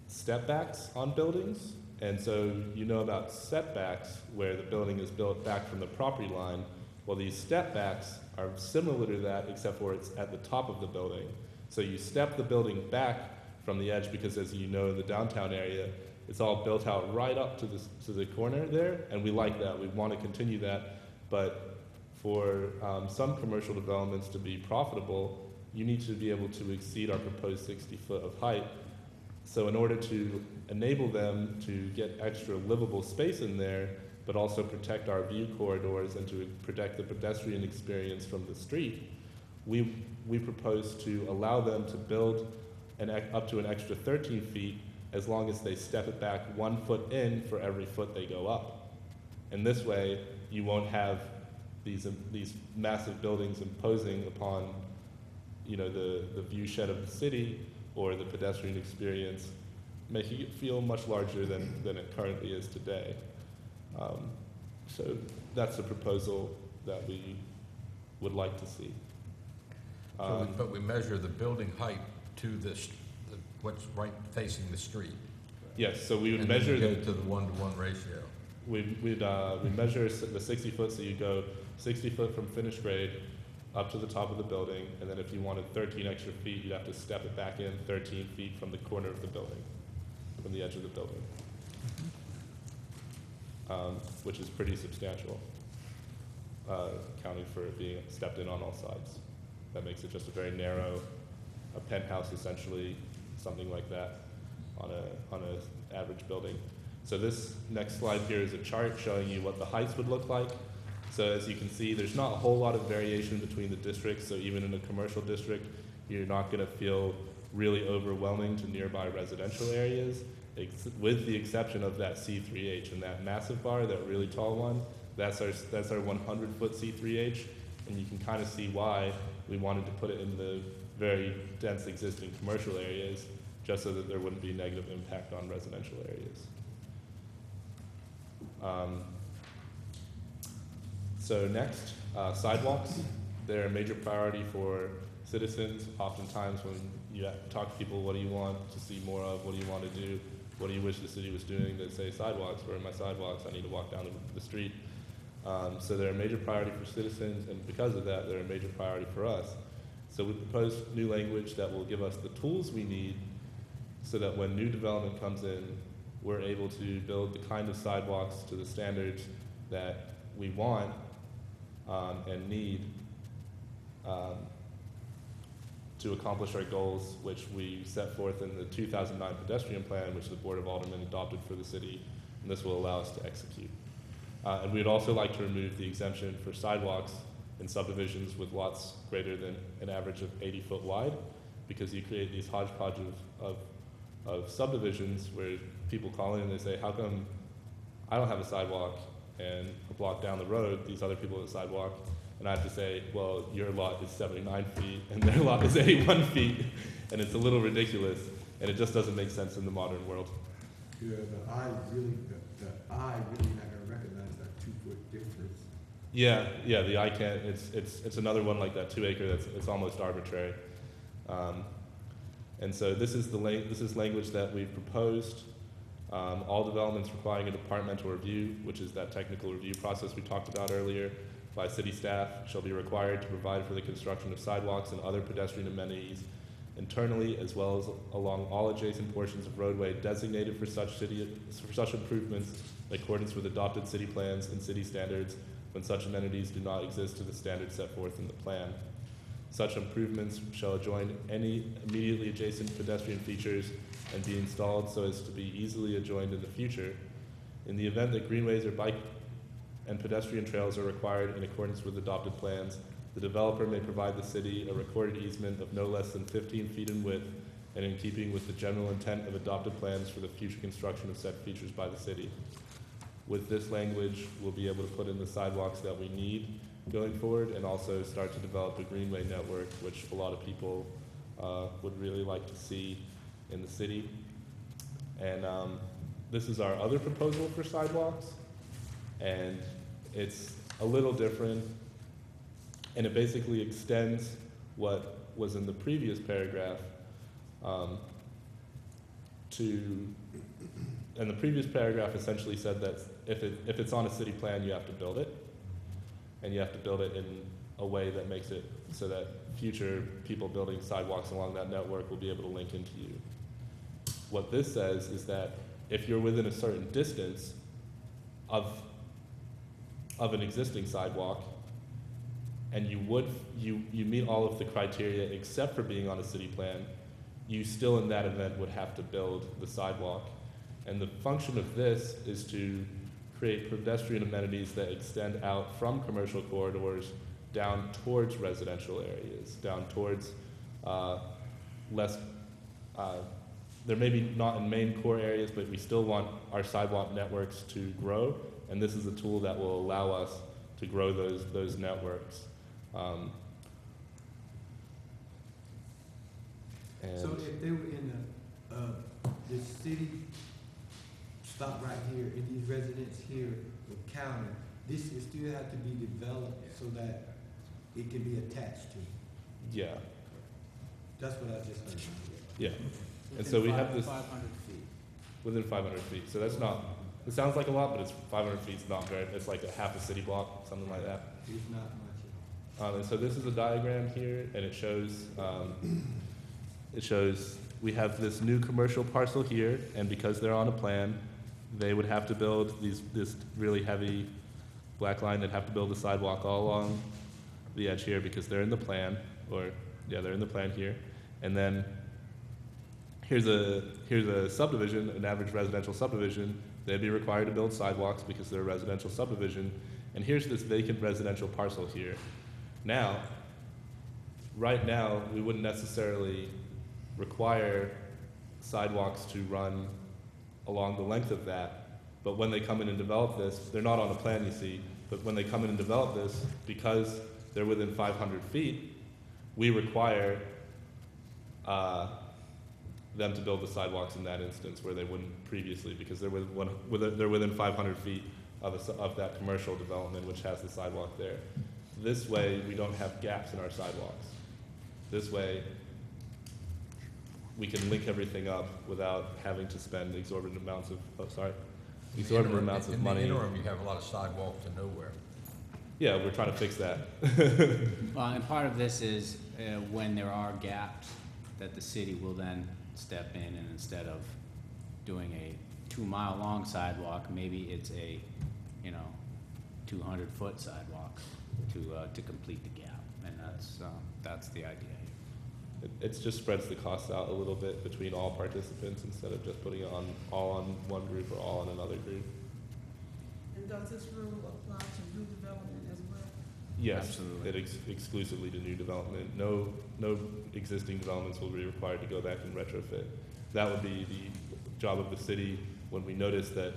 step backs on buildings. And so you know about setbacks where the building is built back from the property line. Well, these step backs are similar to that except for it's at the top of the building. So you step the building back from the edge because, as you know, in the downtown area, it's all built out right up to the corner there, and we like that. We want to continue that, but for some commercial developments to be profitable, you need to be able to exceed our proposed 60 foot of height. So in order to enable them to get extra livable space in there, but also protect our view corridors and to protect the pedestrian experience from the street, we propose to allow them to build up to an extra 13 feet as long as they step it back 1 foot in for every foot they go up. And this way, you won't have these massive buildings imposing upon, the view shed of the city or the pedestrian experience, making it feel much larger than it currently is today. So that's a proposal that we would like to see. But we measure the building height to what's right facing the street. Yes, so we would and measure get it to the 1-to-1 ratio. We measure the 60 foot, so you go 60 foot from finished grade, up to the top of the building, and then if you wanted 13 extra feet, you'd have to step it back in 13 feet from the corner of the building, from the edge of the building, which is pretty substantial, accounting for it being stepped in on all sides. That makes it just a very narrow, a penthouse essentially, something like that, on a average building. So this next slide here is a chart showing you what the heights would look like. So as you can see, there's not a whole lot of variation between the districts. So even in a commercial district, you're not going to feel really overwhelming to nearby residential areas, with the exception of that C3H and that massive bar, that really tall one. That's our 100-foot C3H, and you can kind of see why we wanted to put it in the very dense existing commercial areas, just so that there wouldn't be negative impact on residential areas. So next, sidewalks. They're a major priority for citizens. Oftentimes when you talk to people, what do you want to see more of? What do you want to do? What do you wish the city was doing? They say sidewalks. Where are my sidewalks? I need to walk down the street. So they're a major priority for citizens, and because of that, they're a major priority for us. So we proposed new language that will give us the tools we need so that when new development comes in, we're able to build the kind of sidewalks to the standards that we want and need to accomplish our goals, which we set forth in the 2009 pedestrian plan, which the Board of Aldermen adopted for the city, and this will allow us to execute. And we'd also like to remove the exemption for sidewalks in subdivisions with lots greater than an average of 80 foot wide, because you create these hodgepodge of subdivisions where people call in and they say, how come I don't have a sidewalk and a block down the road, these other people have a sidewalk? And I have to say, well, your lot is 79 feet and their lot is 81 feet, and it's a little ridiculous, and it just doesn't make sense in the modern world. Yeah, the eye really not gonna recognize that 2-foot difference. Yeah, the eye can't. It's another one like that 2 acre. It's almost arbitrary. And so this is language that we've proposed. All developments requiring a departmental review, which is that technical review process we talked about earlier, by city staff, shall be required to provide for the construction of sidewalks and other pedestrian amenities internally, as well as along all adjacent portions of roadway designated for such improvements in accordance with adopted city plans and city standards, when such amenities do not exist to the standards set forth in the plan. Such improvements shall adjoin any immediately adjacent pedestrian features and be installed so as to be easily adjoined in the future. In the event that greenways or bike and pedestrian trails are required in accordance with adopted plans, the developer may provide the city a recorded easement of no less than 15 feet in width and in keeping with the general intent of adopted plans for the future construction of said features by the city. With this language, we'll be able to put in the sidewalks that we need going forward, and also start to develop a greenway network, which a lot of people would really like to see in the city. And this is our other proposal for sidewalks, and it's a little different, and it basically extends what was in the previous paragraph and the previous paragraph essentially said that if it's on a city plan, you have to build it, and you have to build it in a way that makes it so that future people building sidewalks along that network will be able to link into you. What this says is that if you're within a certain distance of an existing sidewalk, and you meet all of the criteria except for being on a city plan, you still in that event would have to build the sidewalk. And the function of this is to create pedestrian amenities that extend out from commercial corridors down towards residential areas, down towards they're maybe not in main core areas, but we still want our sidewalk networks to grow, and this is a tool that will allow us to grow those networks. So if they were in the city, stop right here, and these residents here of county, this would still have to be developed so that it can be attached to. Yeah. That's what I just heard. Yeah. And so we have this 500 feet. within 500 feet. So that's not, it sounds like a lot, but it's 500 feet is not very, it's like a half a city block, something like that. It's not much And so this is a diagram here, and it shows we have this new commercial parcel here, and because they're on a plan, they would have to build this really heavy black line. They'd have to build a sidewalk all along the edge here because they're in the plan, they're in the plan here. And then here's a subdivision, an average residential subdivision. They'd be required to build sidewalks because they're a residential subdivision. And here's this vacant residential parcel here. Now, right now, we wouldn't necessarily require sidewalks to run along the length of that, but when they come in and develop this, they're not on the plan, you see, but when they come in and develop this, because they're within 500 feet, we require them to build the sidewalks in that instance where they wouldn't previously, because they're within 500 feet of that commercial development which has the sidewalk there. This way, we don't have gaps in our sidewalks. This way, we can link everything up without having to spend exorbitant amounts of money. In the interim, you have a lot of sidewalks to nowhere. Yeah, we're trying to fix that. Well, and part of this is when there are gaps, that the city will then step in, and instead of doing a 2-mile-long sidewalk, maybe it's a 200-foot sidewalk to complete the gap, and that's the idea. It just spreads the costs out a little bit between all participants instead of just putting it all on one group or all on another group. And does this rule apply to new development as well? Yes, absolutely. it exclusively to new development. No existing developments will be required to go back and retrofit. That would be the job of the city when we notice that,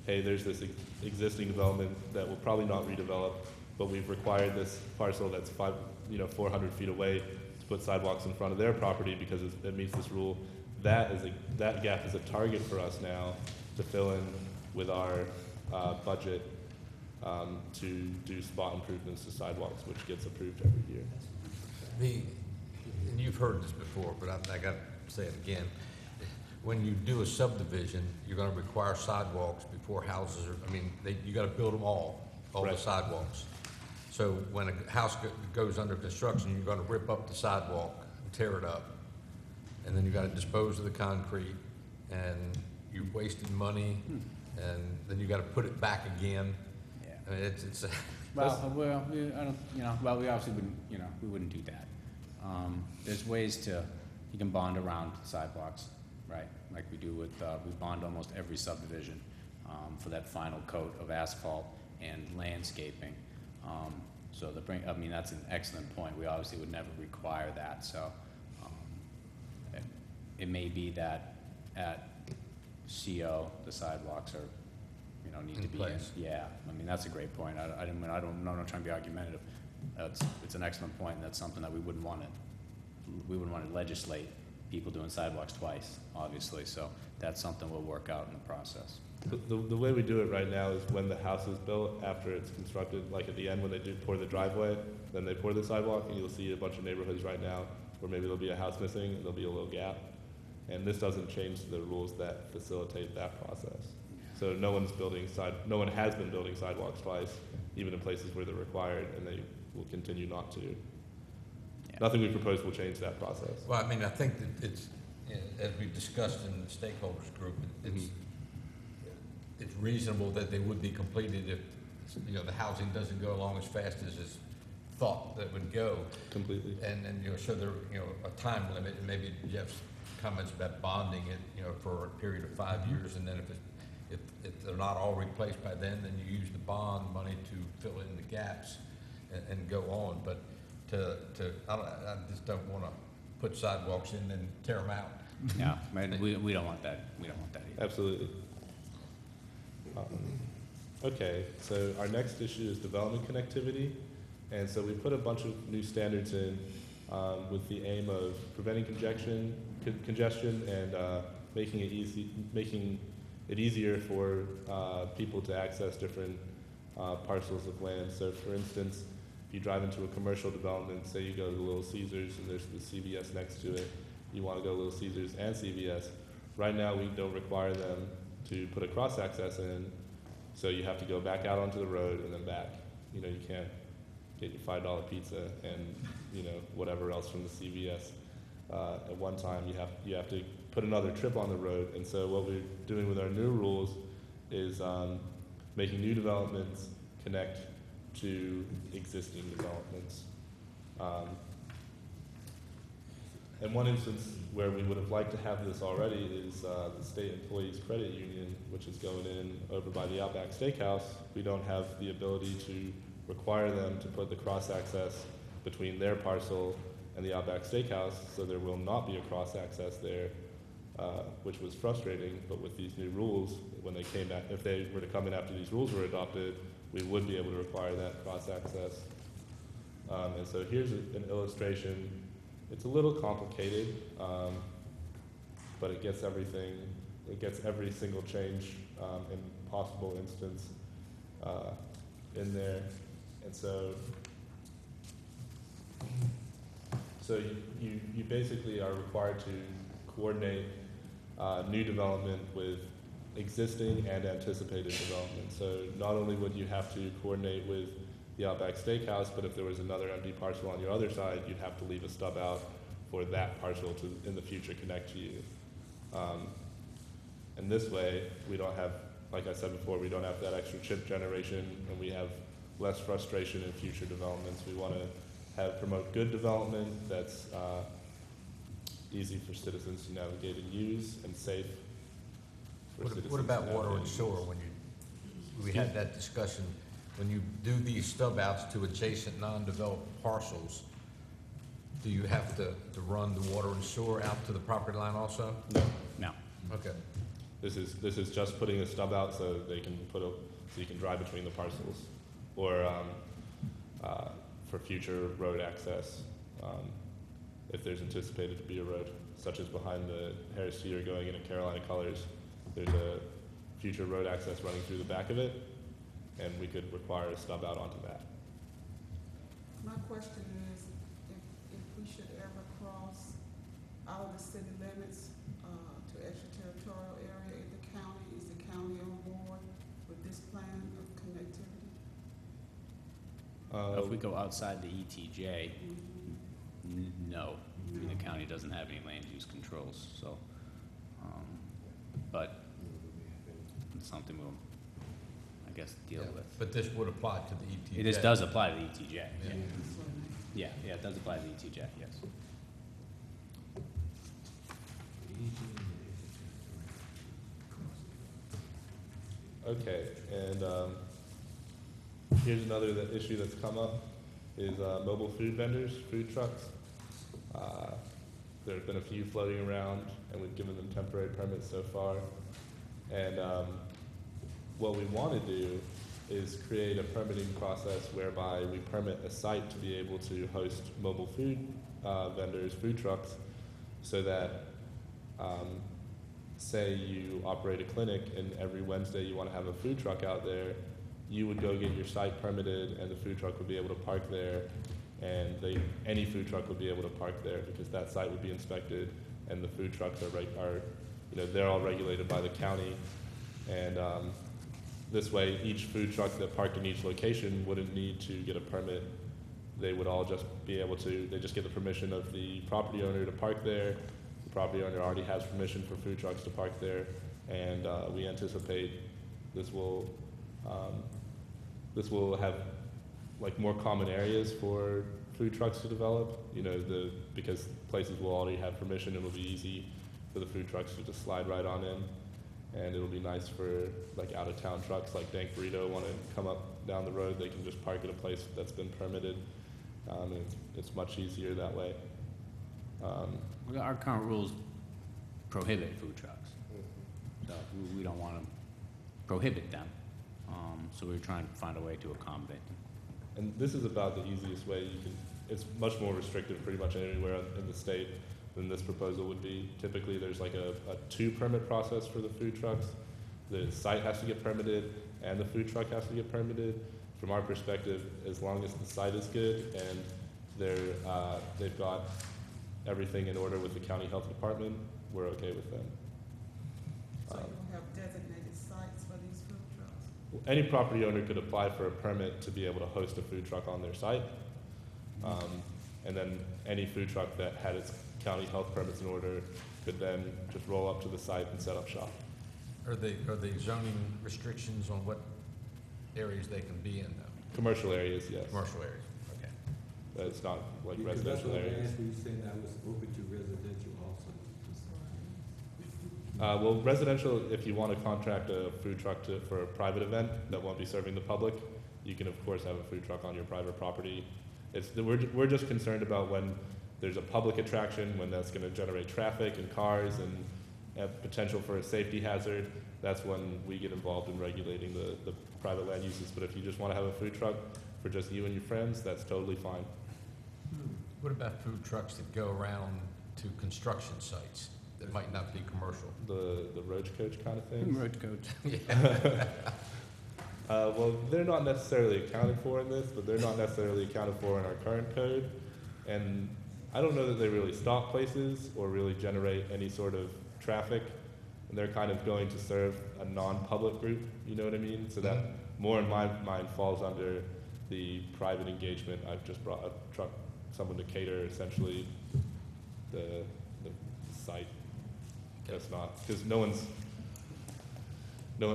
hey, there's this existing development that will probably not redevelop, but we've required this parcel that's 400 feet away to put sidewalks in front of their property because it meets this rule. That gap is a target for us now to fill in with our budget to do spot improvements to sidewalks, which gets approved every year. And you've heard this before, but I got to say it again. When you do a subdivision, you're going to require sidewalks before houses are, you got to build them all Right. the sidewalks. So when a house goes under construction, you're going to rip up the sidewalk and tear it up. And then you got to dispose of the concrete, and you've wasted money, and then you got to put it back again. Yeah. I mean, it's We obviously wouldn't, we wouldn't do that. There's ways you can bond around sidewalks, right? Like we do with, we bond almost every subdivision for that final coat of asphalt and landscaping. That's an excellent point. We obviously would never require that, so it may be that at CO, the sidewalks are, need to be in. Yeah, that's a great point. I'm not trying to be argumentative. It's an excellent point, and that's something that we wouldn't want to legislate people doing sidewalks twice, obviously, so that's something we'll work out in the process. The way we do it right now is when the house is built, after it's constructed, like at the end when they do pour the driveway, then they pour the sidewalk, and you'll see a bunch of neighborhoods right now where maybe there'll be a house missing and there'll be a little gap. And this doesn't change the rules that facilitate that process. So no one has been building sidewalks twice, even in places where they're required, and they will continue not to. Yeah. Nothing we propose will change that process. Well, I think that it's, as we discussed in the stakeholders group, it's reasonable that they would be completed if, the housing doesn't go along as fast as it's thought that would go. Completely. And so there, a time limit, and maybe Jeff's comments about bonding it, for a period of 5 years, and then if they're not all replaced by then you use the bond money to fill in the gaps and go on. But I just don't want to put sidewalks in and tear them out. No, we don't want that. We don't want that either. Absolutely. Okay, so our next issue is development connectivity. And so we put a bunch of new standards in with the aim of preventing congestion and making it easier for people to access different parcels of land. So for instance, if you drive into a commercial development, say you go to Little Caesars and there's the CVS next to it, you want to go to Little Caesars and CVS. Right now we don't require them to put a cross access in, so you have to go back out onto the road and then back. You can't get your $5 pizza and, you know, whatever else from the CVS. At one time, you have to put another trip on the road. And so what we're doing with our new rules is making new developments connect to existing developments. And one instance where we would have liked to have this already is the State Employees Credit Union, which is going in over by the Outback Steakhouse. We don't have the ability to require them to put the cross-access between their parcel and the Outback Steakhouse, so there will not be a cross-access there, which was frustrating. But with these new rules, when they came back, if they were to come in after these rules were adopted, we would be able to require that cross-access. And so here's an illustration. It's a little complicated, but it gets everything, it gets every single change and possible instance in there. And so you basically are required to coordinate new development with existing and anticipated development. So not only would you have to coordinate with the Outback Steakhouse, but if there was another empty parcel on your other side, you'd have to leave a stub out for that parcel to, in the future, connect to you. And this way, we don't have, like I said before, we don't have that extra chip generation, and we have less frustration in future developments. We want to promote good development that's easy for citizens to navigate and use, and safe for citizens. What about to water and navigate sewer? use. We had that discussion. When you do these stub outs to adjacent non-developed parcels, do you have to run the water and sewer out to the property line also? No. Okay. This is just putting a stub out so they can so you can drive between the parcels, or for future road access, if there's anticipated to be a road, such as behind the Harris Teeter going into Carolina Colors. There's a future road access running through the back of it, and we could require a stub out onto that. My question is, if we should ever cross out of the city limits to extraterritorial area in the county, is the county on board with this plan of connectivity? If we go outside the ETJ, no. I mean, the county doesn't have any land use controls, so, but it's something we'll, I guess, deal with. But this would apply to the ETJ? This does apply to the ETJ, yeah. Yeah. Yeah, it does apply to the ETJ, yes. Okay, and here's another issue that's come up, is mobile food vendors, food trucks. There have been a few floating around, and we've given them temporary permits so far. And what we want to do is create a permitting process whereby we permit a site to be able to host mobile food vendors, food trucks, so that say you operate a clinic and every Wednesday you want to have a food truck out there, you would go get your site permitted and the food truck would be able to park there, and any food truck would be able to park there because that site would be inspected, and the food trucks are you know, they're all regulated by the county, and this way each food truck that parked in each location wouldn't need to get a permit. They would all just be able to, they just get the permission of the property owner to park there. The property owner already has permission for food trucks to park there, and we anticipate this will have like more common areas for food trucks to develop, you know, because places will already have permission. It'll be easy for the food trucks to just slide right on in, and it'll be nice for like out-of-town trucks like Dank Burrito want to come up down the road. They can just park at a place that's been permitted, and it's much easier that way. Well, our current rules prohibit food trucks, so we don't want to prohibit them. So we're trying to find a way to accommodate them. And this is about the easiest way you can. It's much more restrictive pretty much anywhere in the state than this proposal would be. Typically there's like a 2-permit process for the food trucks. The site has to get permitted and the food truck has to get permitted. From our perspective, as long as the site is good and they've got everything in order with the county health department, we're okay with them. So you will have designated sites for these food trucks? any property owner could apply for a permit to be able to host a food truck on their site. And then any food truck that had its county health permits in order could then just roll up to the site and set up shop. Are the zoning restrictions on what areas they can be in, though? Commercial areas, yes. Commercial areas, okay. But it's not like Because that's residential what I areas. asked when you said I was open to residential also. Well, residential, if you want to contract a food truck for a private event that won't be serving the public, you can of course have a food truck on your private property. We're just concerned about when there's a public attraction, when that's going to generate traffic and cars and have potential for a safety hazard. That's when we get involved in regulating the private land uses. But if you just want to have a food truck for just you and your friends, that's totally fine. What about food trucks that go around to construction sites that might not be commercial? The roach coach kind of thing. Road coach. Yeah. Well, they're not necessarily accounted for in this, but they're not necessarily accounted for in our current code. And I don't know that they really stop places or really generate any sort of traffic. And they're kind of going to serve a non-public group, you know what I mean? So that more in my mind falls under the private engagement. I've just brought a truck, someone to cater essentially the site. That's not, because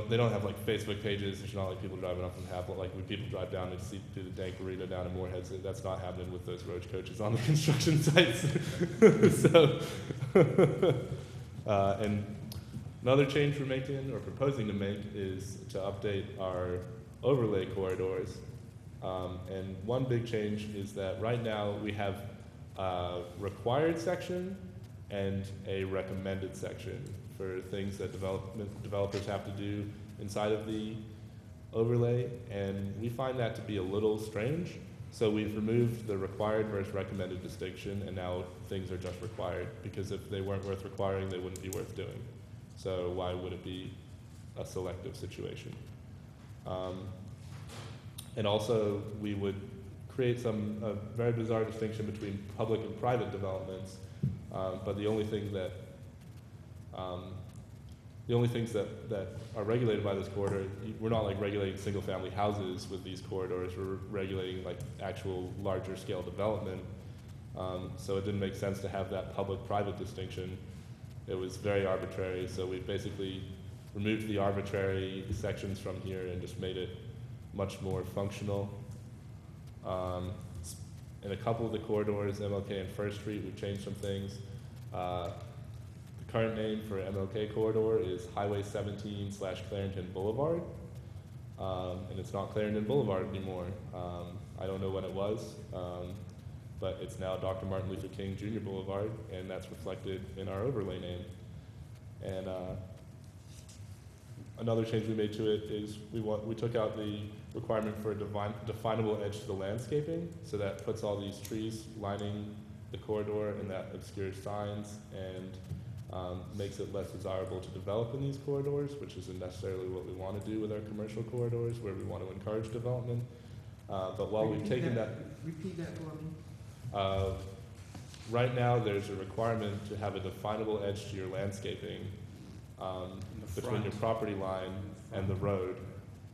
they don't have like Facebook pages. There's not like people driving up and have like when people drive down to see do the dank burrito down in Moorhead. So that's not happening with those roach coaches on the construction sites. So, and another change we're making or proposing to make is to update our overlay corridors. And one big change is that right now we have a required section and a recommended section for things that developers have to do inside of the overlay, and we find that to be a little strange. So we've removed the required versus recommended distinction, and now things are just required, because if they weren't worth requiring, they wouldn't be worth doing. So why would it be a selective situation? And also, we would create a very bizarre distinction between public and private developments, but the only things that are regulated by this corridor, we're not like regulating single-family houses with these corridors. We're regulating like actual larger scale development. So it didn't make sense to have that public-private distinction. It was very arbitrary. So we basically removed the arbitrary sections from here and just made it much more functional. In a couple of the corridors, MLK and First Street, we've changed some things. The current name for MLK corridor is Highway 17/Clarendon Boulevard, and it's not Clarendon Boulevard anymore. I don't know when it was, but it's now Dr. Martin Luther King Jr. Boulevard, and that's reflected in our overlay name. And another change we made to it is we took out the requirement for a definable edge to the landscaping, so that puts all these trees lining the corridor, and that obscures signs and makes it less desirable to develop in these corridors, which isn't necessarily what we want to do with our commercial corridors, where we want to encourage development. But while we've taken that. Repeat that for me. Right now, there's a requirement to have a definable edge to your landscaping between your property line and the road.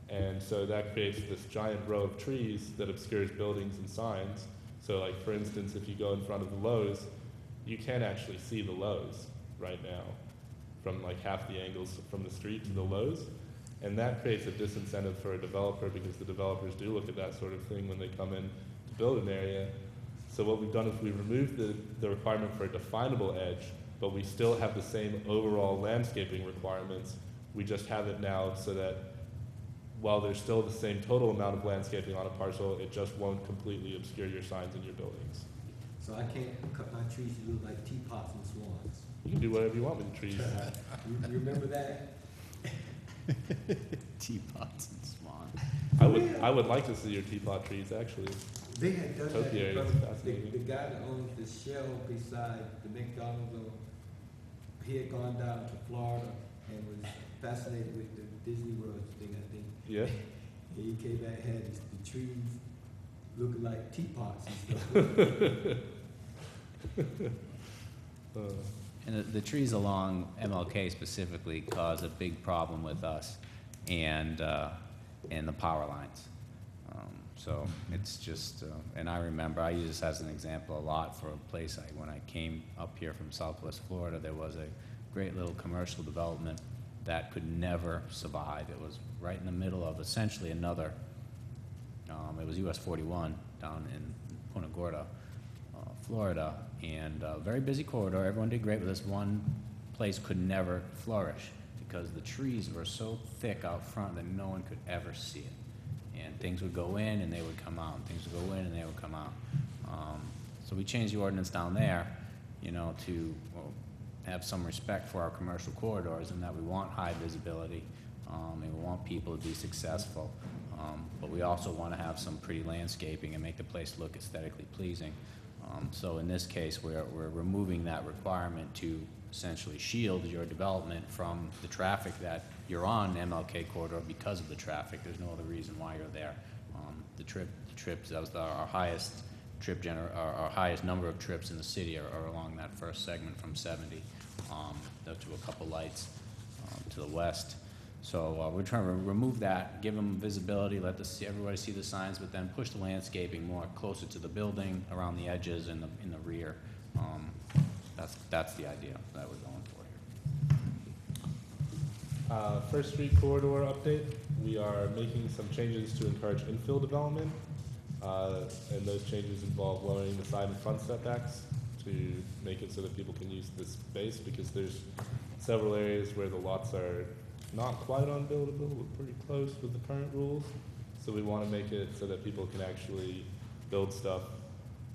And so that creates this giant row of trees that obscures buildings and signs. So like, for instance, if you go in front of the Lowe's, you can't actually see the Lowe's right now from like half the angles from the street to the Lowe's. And that creates a disincentive for a developer, because the developers do look at that sort of thing when they come in to build an area. So what we've done is we removed the requirement for a definable edge, but we still have the same overall landscaping requirements. We just have it now so that while there's still the same total amount of landscaping on a parcel, it just won't completely obscure your signs and your buildings. So I can't cut my trees to look like teapots and swans. You can do whatever you want with the trees. You remember that? Teapots and swan. I would like to see your teapot trees, actually. They had done that. Topiary is fascinating. The guy that owns the Shell beside the McDonald's, he had gone down to Florida and was fascinated with the Disney World thing, I think. Yeah. And he came back and had the trees looking like teapots and stuff. And the trees along MLK specifically cause a big problem with us. And and the power lines. So it's just, and I remember, I use this as an example a lot for a place, when I came up here from Southwest Florida, there was a great little commercial development that could never survive. It was right in the middle of essentially another, it was US 41 down in Punta Gorda, Florida, and a very busy corridor. Everyone did great, but this one place could never flourish because the trees were so thick out front that no one could ever see it. And things would go in and they would come out, and things would go in and they would come out. So we changed the ordinance down there, you know, to have some respect for our commercial corridors, and that we want high visibility, and we want people to be successful. But we also want to have some pretty landscaping and make the place look aesthetically pleasing. So in this case, we're removing that requirement to essentially shield your development from the traffic that you're on MLK corridor because of the traffic. There's no other reason why you're there. The trips, that was our highest our highest number of trips in the city are along that first segment from 70 to a couple lights to the west. So we're trying to remove that, give them visibility, let everybody see the signs, but then push the landscaping more closer to the building, around the edges and in the rear. That's the idea that we're going for here. First Street corridor update. We are making some changes to encourage infill development, and those changes involve lowering the side and front setbacks to make it so that people can use this space, because there's several areas where the lots are not quite unbuildable, but pretty close with the current rules. So we want to make it so that people can actually build stuff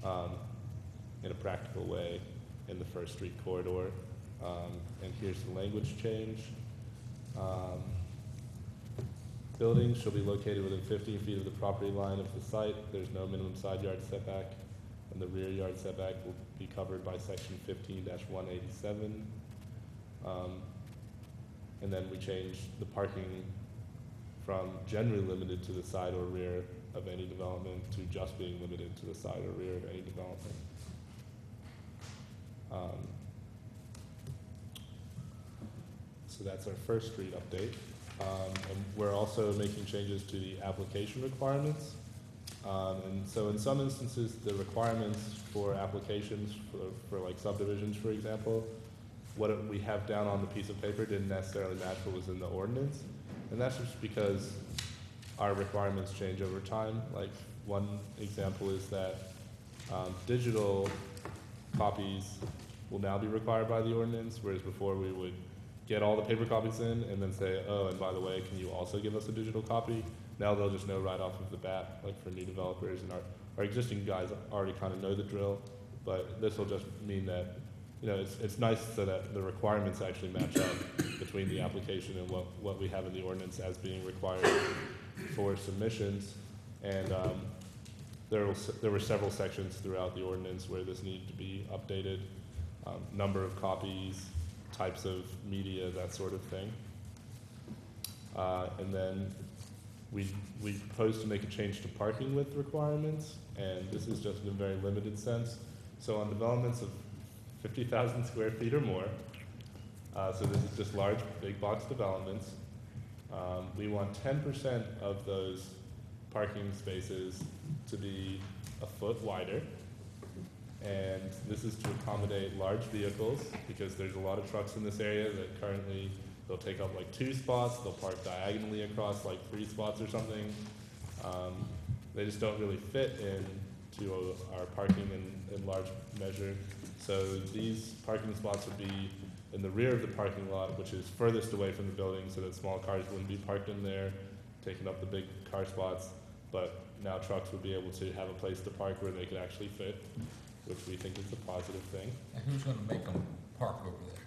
in a practical way in the First Street corridor. And here's the language change. Buildings shall be located within 15 feet of the property line of the site. There's no minimum side yard setback, and the rear yard setback will be covered by section 15-187. And then we changed the parking from generally limited to the side or rear of any development to just being limited to the side or rear of any development. So that's our First Street update. And we're also making changes to the application requirements. And so in some instances, the requirements for applications for like subdivisions, for example, what we have down on the piece of paper didn't necessarily match what was in the ordinance. And that's just because our requirements change over time. Like one example is that digital copies will now be required by the ordinance, whereas before we would get all the paper copies in and then say, oh, and by the way, can you also give us a digital copy? Now they'll just know right off of the bat, like for new developers, and our existing guys already kind of know the drill, but this will just mean that, you know, it's nice so that the requirements actually match up between the application and what we have in the ordinance as being required for submissions. And there were several sections throughout the ordinance where this needed to be updated, number of copies, types of media, that sort of thing. And then we proposed to make a change to parking width requirements, and this is just in a very limited sense. So on developments of 50,000 square feet or more, so this is just large, big box developments, we want 10% of those parking spaces to be a foot wider. And this is to accommodate large vehicles, because there's a lot of trucks in this area that currently they'll take up like 2 spots, they'll park diagonally across like 3 spots or something. They just don't really fit into our parking in large measure. So these parking spots would be in the rear of the parking lot, which is furthest away from the building, so that small cars wouldn't be parked in there, taking up the big car spots. But now trucks would be able to have a place to park where they could actually fit, which we think is a positive thing. And who's gonna make them park over there?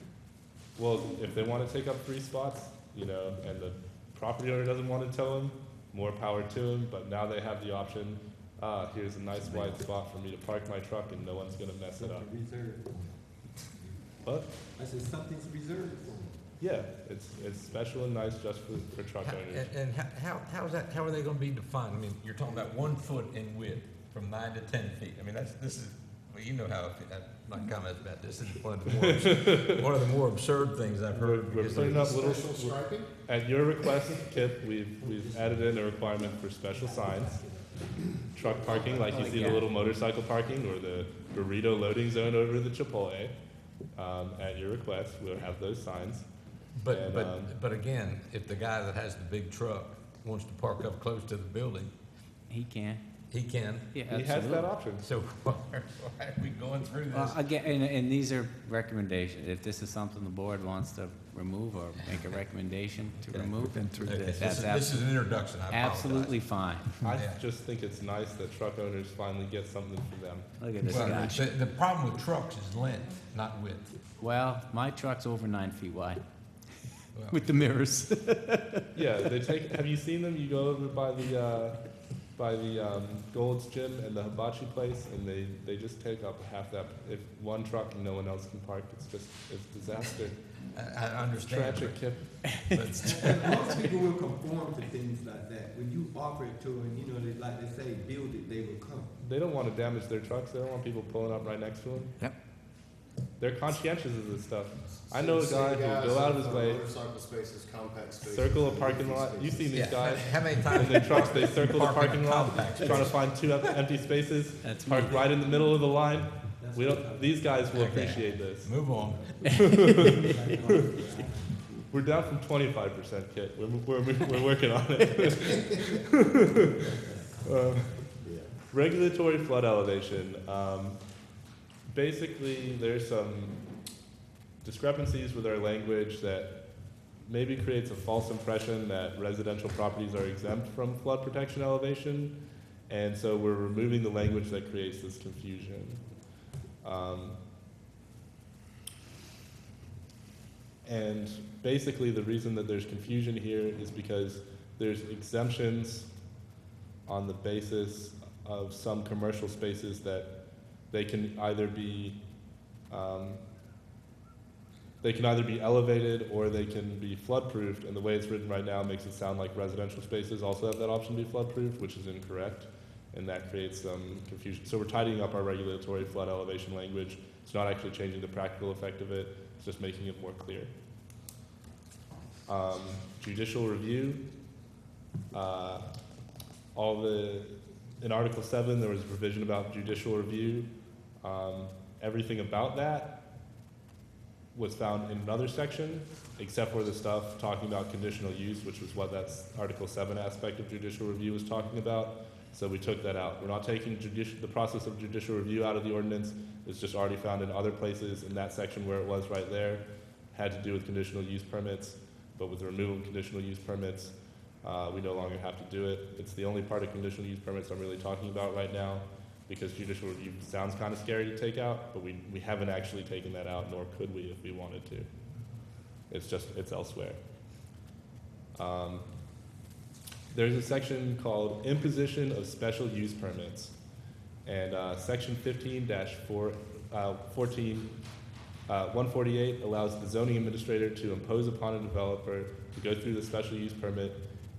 Well, if they want to take up 3 spots, you know, and the property owner doesn't want to tow them, more power to them, but now they have the option, here's a nice wide spot for me to park my truck and no one's gonna mess it up. Reserved. What? I said something's reserved for them. Yeah, it's special and nice just for truck owners. And how are they gonna be defined? I mean, you're talking about 1 foot in width from 9 to 10 feet. I mean, this is Well, you know how, my comments about this is one of the more absurd things I've heard. We're because putting of- up little, Special striping? at your request, Kip, we've added in a requirement for special signs. Truck parking, like you see the little motorcycle parking, or the burrito loading zone over the Chipotle. At your request, we'll have those signs. But again, if the guy that has the big truck wants to park up close to the building, He can. he can. Yeah, He has absolutely. that option. So why are we going through this? Again, and these are recommendations. If this is something the board wants to remove or make a recommendation to remove, Okay, that's this is an introduction, I apologize. absolutely fine. I Yeah. just think it's nice that truck owners finally get something for them. Look at this Well, guy. the problem with trucks is length, not width. Well, my truck's over 9 feet wide Well, with the mirrors. Yeah, they take, have you seen them? You go over by the Gold's Gym and the hibachi place, and they just take up half that. If one truck and no one else can park, it's disaster. I understand. Tragic, Kip. Most people will conform to things like that. When you offer it to them, you know, they, like they say, build it, they will come. They don't want to damage their trucks. They don't want people pulling up right next to them. Yep. They're conscientious of this stuff. I know a guy who will go out of his way, Motorcycle spaces, compact spaces. circle a parking lot. You've seen these Yeah, guys. how many In times? their trucks, they circle the Park in parking a lot, compact trying to find two empty spaces, That's park me. right in the middle of the line. That's We what don't, these guys will Okay. appreciate this. Move on. We're down from 25%, Kit. We're working on it. Regulatory flood elevation. Basically, there's some discrepancies with our language that maybe creates a false impression that residential properties are exempt from flood protection elevation. And so we're removing the language that creates this confusion. And basically the reason that there's confusion here is because there's exemptions on the basis of some commercial spaces that they can either be elevated or they can be flood-proofed, and the way it's written right now makes it sound like residential spaces also have that option to be flood-proofed, which is incorrect, and that creates some confusion. So we're tidying up our regulatory flood elevation language. It's not actually changing the practical effect of it, it's just making it more clear. Judicial review. In Article 7, there was a provision about judicial review. Everything about that was found in another section, except for the stuff talking about conditional use, which was what that Article 7 aspect of judicial review was talking about. So we took that out. We're not taking the process of judicial review out of the ordinance. It's just already found in other places in that section where it was right there. Had to do with conditional use permits, but with the removal of conditional use permits, we no longer have to do it. It's the only part of conditional use permits I'm really talking about right now, because judicial review sounds kind of scary to take out, but we haven't actually taken that out, nor could we if we wanted to. It's elsewhere. There's a section called Imposition of Special Use Permits, and section 148 allows the zoning administrator to impose upon a developer to go through the special use permit,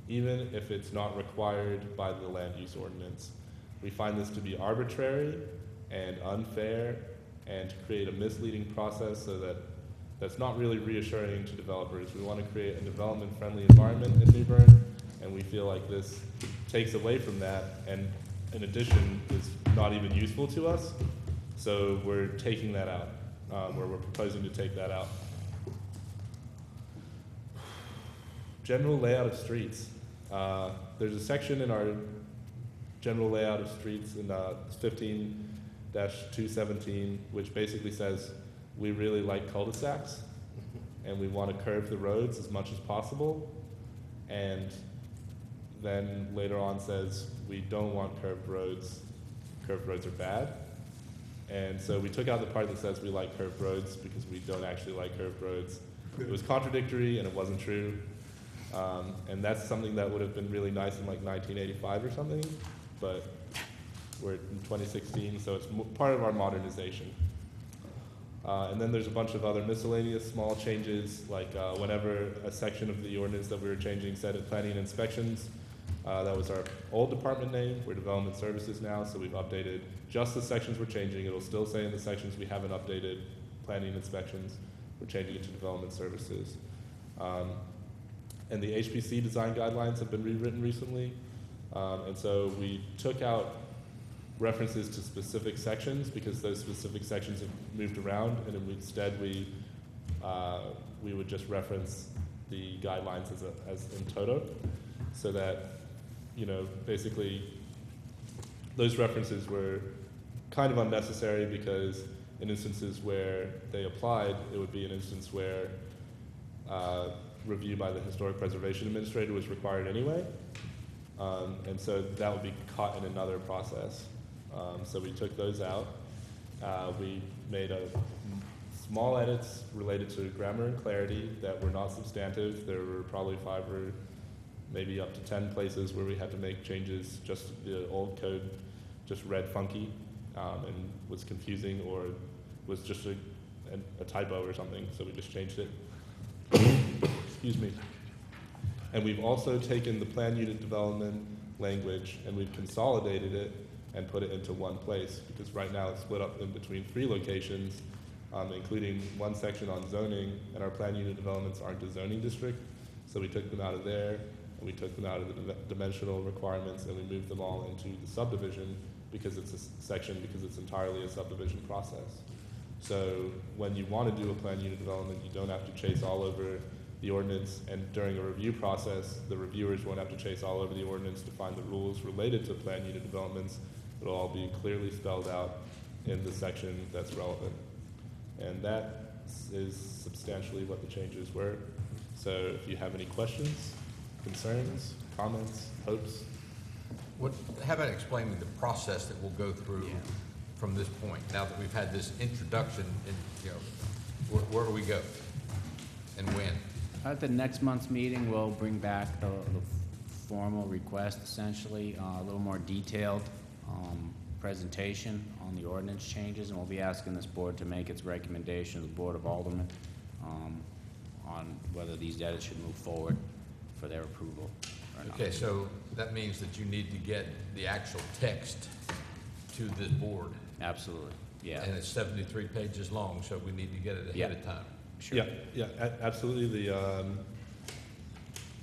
even if it's not required by the land use ordinance. We find this to be arbitrary and unfair, and to create a misleading process so that that's not really reassuring to developers. We want to create a development-friendly environment in New Bern, and we feel like this takes away from that, and in addition is not even useful to us. So we're taking that out, we're proposing to take that out. General layout of streets. There's a section in our general layout of streets in 15-217, which basically says we really like cul-de-sacs and we want to curve the roads as much as possible, and then later on says we don't want curved roads. Curved roads are bad. And so we took out the part that says we like curved roads because we don't actually like curved roads. It was contradictory and it wasn't true. And that's something that would have been really nice in like 1985 or something, but we're in 2016, so it's part of our modernization. And then there's a bunch of other miscellaneous small changes, like whenever a section of the ordinance that we were changing said at planning and inspections, That was our old department name. We're Development Services now, so we've updated just the sections we're changing. It'll still say in the sections we haven't updated planning and inspections. We're changing it to Development Services. And the HPC design guidelines have been rewritten recently. And so we took out references to specific sections because those specific sections have moved around, and instead we would just reference the guidelines as in toto, so that, you know, basically those references were kind of unnecessary because in instances where they applied, it would be an instance where review by the Historic Preservation Administrator was required anyway. And so that would be caught in another process. So we took those out. We made small edits related to grammar and clarity that were not substantive. There were probably 5 or maybe up to 10 places where we had to make changes. Just the old code just read funky and was confusing, or was just a typo or something, so we just changed it. Excuse me. And we've also taken the plan unit development language and we've consolidated it and put it into one place, because right now it's split up in between 3 locations, including one section on zoning, and our plan unit developments aren't a zoning district, so we took them out of there, and we took them out of the dimensional requirements, and we moved them all into the subdivision because it's a section, because it's entirely a subdivision process. So when you want to do a plan unit development, you don't have to chase all over the ordinance, and during a review process, the reviewers won't have to chase all over the ordinance to find the rules related to plan unit developments. It'll all be clearly spelled out in the section that's relevant. And that is substantially what the changes were. So if you have any questions, concerns, comments, hopes. How about explaining the process that we'll go through from this point, now that we've had this introduction, and, you know, where do we go and when? At the next month's meeting, we'll bring back the formal request, essentially, a little more detailed presentation on the ordinance changes, and we'll be asking this board to make its recommendation to the Board of Aldermen on whether these edits should move forward for their approval or not. Okay, so that means that you need to get the actual text to this board. Absolutely, yeah. And it's 73 pages long, so we need to get it ahead of time. Sure. Yeah, absolutely.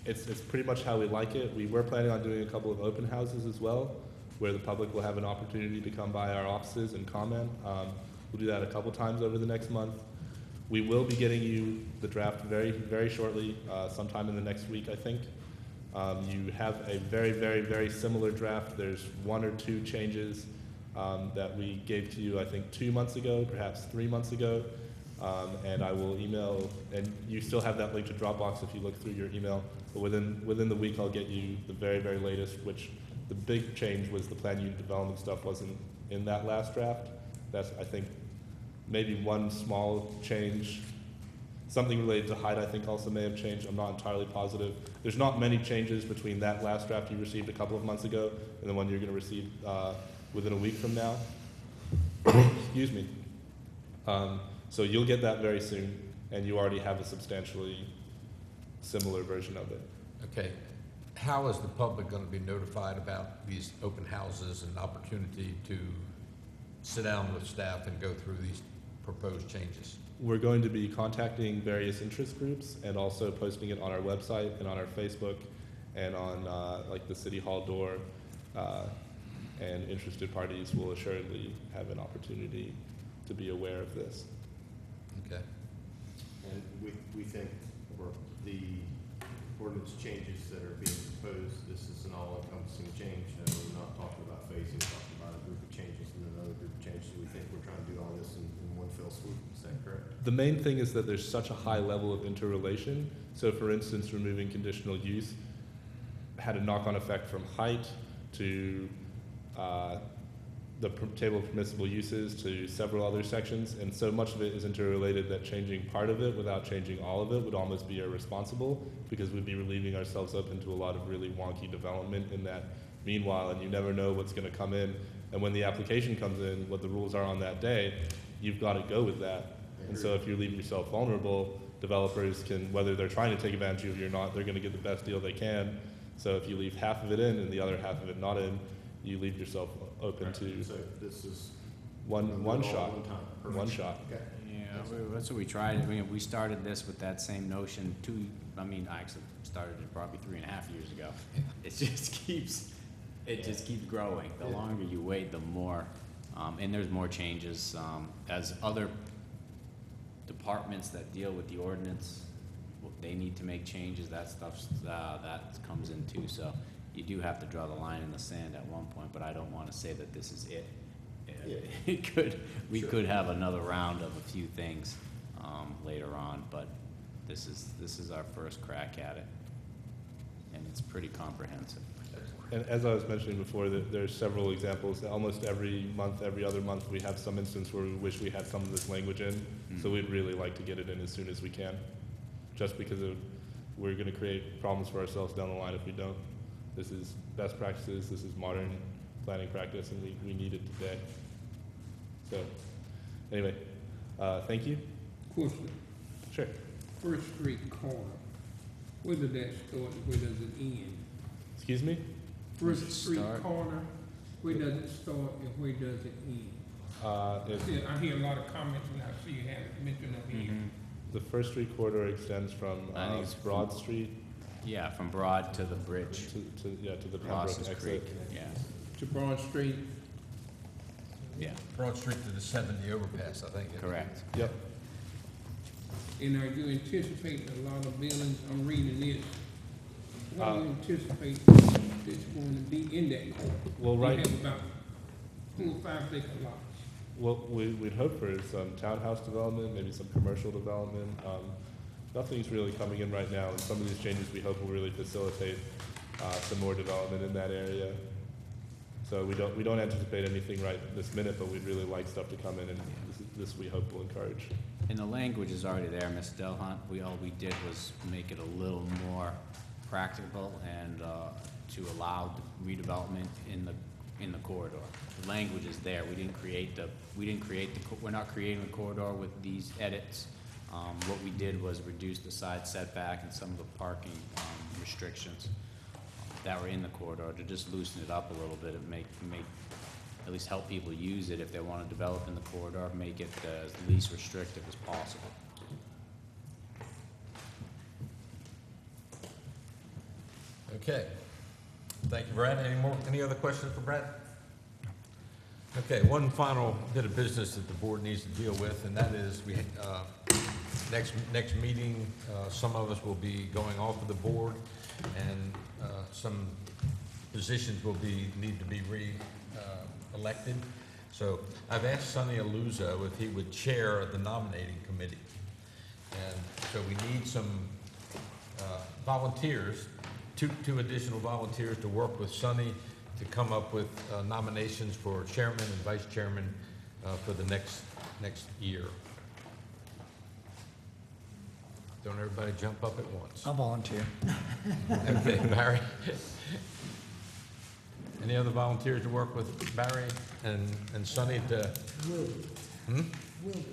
It's pretty much how we like it. We were planning on doing a couple of open houses as well, where the public will have an opportunity to come by our offices and comment. We'll do that a couple times over the next month. We will be getting you the draft very, very shortly, sometime in the next week, I think. You have a very, very, very similar draft. There's 1 or 2 changes that we gave to you, I think, 2 months ago, perhaps 3 months ago. And I will email, and you still have that link to Dropbox if you look through your email. But within the week, I'll get you the very, very latest, which the big change was the plan unit development stuff wasn't in that last draft. That's, I think, maybe one small change. Something related to height, I think, also may have changed. I'm not entirely positive. There's not many changes between that last draft you received a couple of months ago and the one you're going to receive within a week from now. Excuse me. So you'll get that very soon, and you already have a substantially similar version of it. Okay. How is the public going to be notified about these open houses and opportunity to sit down with staff and go through these proposed changes? We're going to be contacting various interest groups and also posting it on our website and on our Facebook and on like the City Hall door, and interested parties will assuredly have an opportunity to be aware of this. Okay. And we think the ordinance changes that are being proposed, this is an all-encompassing change. We're not talking about phasing, we're talking about a group of changes and another group of changes. We think we're trying to do all this in one fell swoop. Is that correct? The main thing is that there's such a high level of interrelation. So for instance, removing conditional use had a knock-on effect from height to the table of permissible uses to several other sections, and so much of it is interrelated that changing part of it without changing all of it would almost be irresponsible, because we'd be relieving ourselves up into a lot of really wonky development in that meanwhile, and you never know what's going to come in. And when the application comes in, what the rules are on that day, you've got to go with that. And so if you leave yourself vulnerable, developers can, whether they're trying to take advantage of you or not, they're going to get the best deal they can. So if you leave half of it in and the other half of it not in, you leave yourself open to So this is. one shot. One time. Perfect. One shot. Okay. Yeah, that's what we tried. I mean, we started this with that same notion I actually started it probably 3.5 years ago. It just keeps growing. The longer you wait, the more, and there's more changes, as other departments that deal with the ordinance, they need to make changes, that comes in too. So you do have to draw the line in the sand at one point, but I don't want to say that this is it. We could have another round of a few things later on, but this is our first crack at it, and it's pretty comprehensive. And as I was mentioning before, there's several examples. Almost every month, every other month, we have some instance where we wish we had some of this language in. So we'd really like to get it in as soon as we can, just because we're going to create problems for ourselves down the line if we don't. This is best practices. This is modern planning practice, and we need it today. So, anyway, thank you. Question. Sure. First Street corner, where does that start and where does it end? Excuse me? First Street corner, where does it start and where does it end? I hear a lot of comments and I see you have it mentioned up here. The First Street corridor extends from Broad Street. Yeah, from Broad to the bridge. To the Pembroke Ross's exit. Creek, yeah. To Broad Street? Yeah. Broad Street to the 70 overpass, I think. Correct. Yep. And are you anticipating a lot of buildings? I'm reading this. What do you anticipate that's going to be in that corner? Well, right. You have about 4 or 5 acre lots. What we'd hope for is some townhouse development, maybe some commercial development. Nothing's really coming in right now, and some of these changes we hope will really facilitate some more development in that area. So we don't anticipate anything right this minute, but we'd really like stuff to come in, and this we hope will encourage. And the language is already there, Ms. Delhunt. All we did was make it a little more practical and to allow redevelopment in the corridor. The language is there. We're not creating the corridor with these edits. What we did was reduce the side setback and some of the parking restrictions that were in the corridor to just loosen it up a little bit and make at least help people use it if they want to develop in the corridor, make it as least restrictive as possible. Okay. Thank you, Brad. Any other questions for Brad? Okay, one final bit of business that the board needs to deal with, and that is next meeting, some of us will be going off of the board, and some positions will need to be elected. So I've asked Sonny Aluza if he would chair the nominating committee. And so we need some volunteers, two additional volunteers to work with Sonny to come up with nominations for chairman and vice chairman for the next year. Don't everybody jump up at once. I'll volunteer. Okay, Barry. Any other volunteers to work with Barry and Sonny to? Will. Will.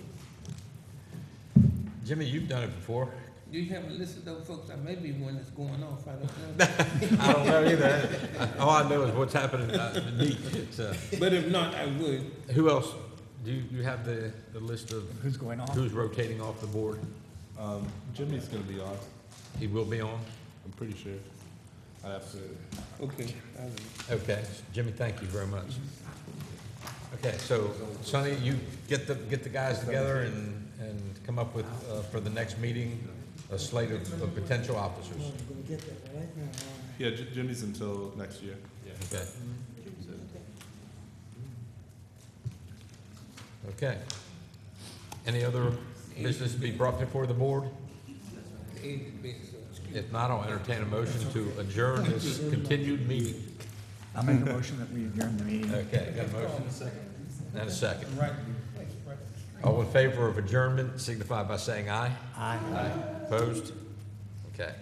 Jimmy, you've done it before. Do you have a list of those folks? I may be one that's going off. I don't know. I don't know either. All I know is what's happening to me. So. But if not, I would. Who else? Do you have the list of who's going off? Who's rotating off the board? Jimmy's going to be on. He will be on? I'm pretty sure. I have to. Okay. Okay, Jimmy, thank you very much. Okay, so Sonny, you get the guys together and come up with for the next meeting a slate of potential officers. I'm going to get that right now. Yeah, Jimmy's until next year. Yeah. Okay. Okay. Any other business to be brought before the board? If not, I'll entertain a motion to adjourn this continued meeting. I'll make a motion that we adjourn the meeting. Okay, got a motion? And a second. All in favor of adjournment signify by saying aye. Aye. Opposed? Okay.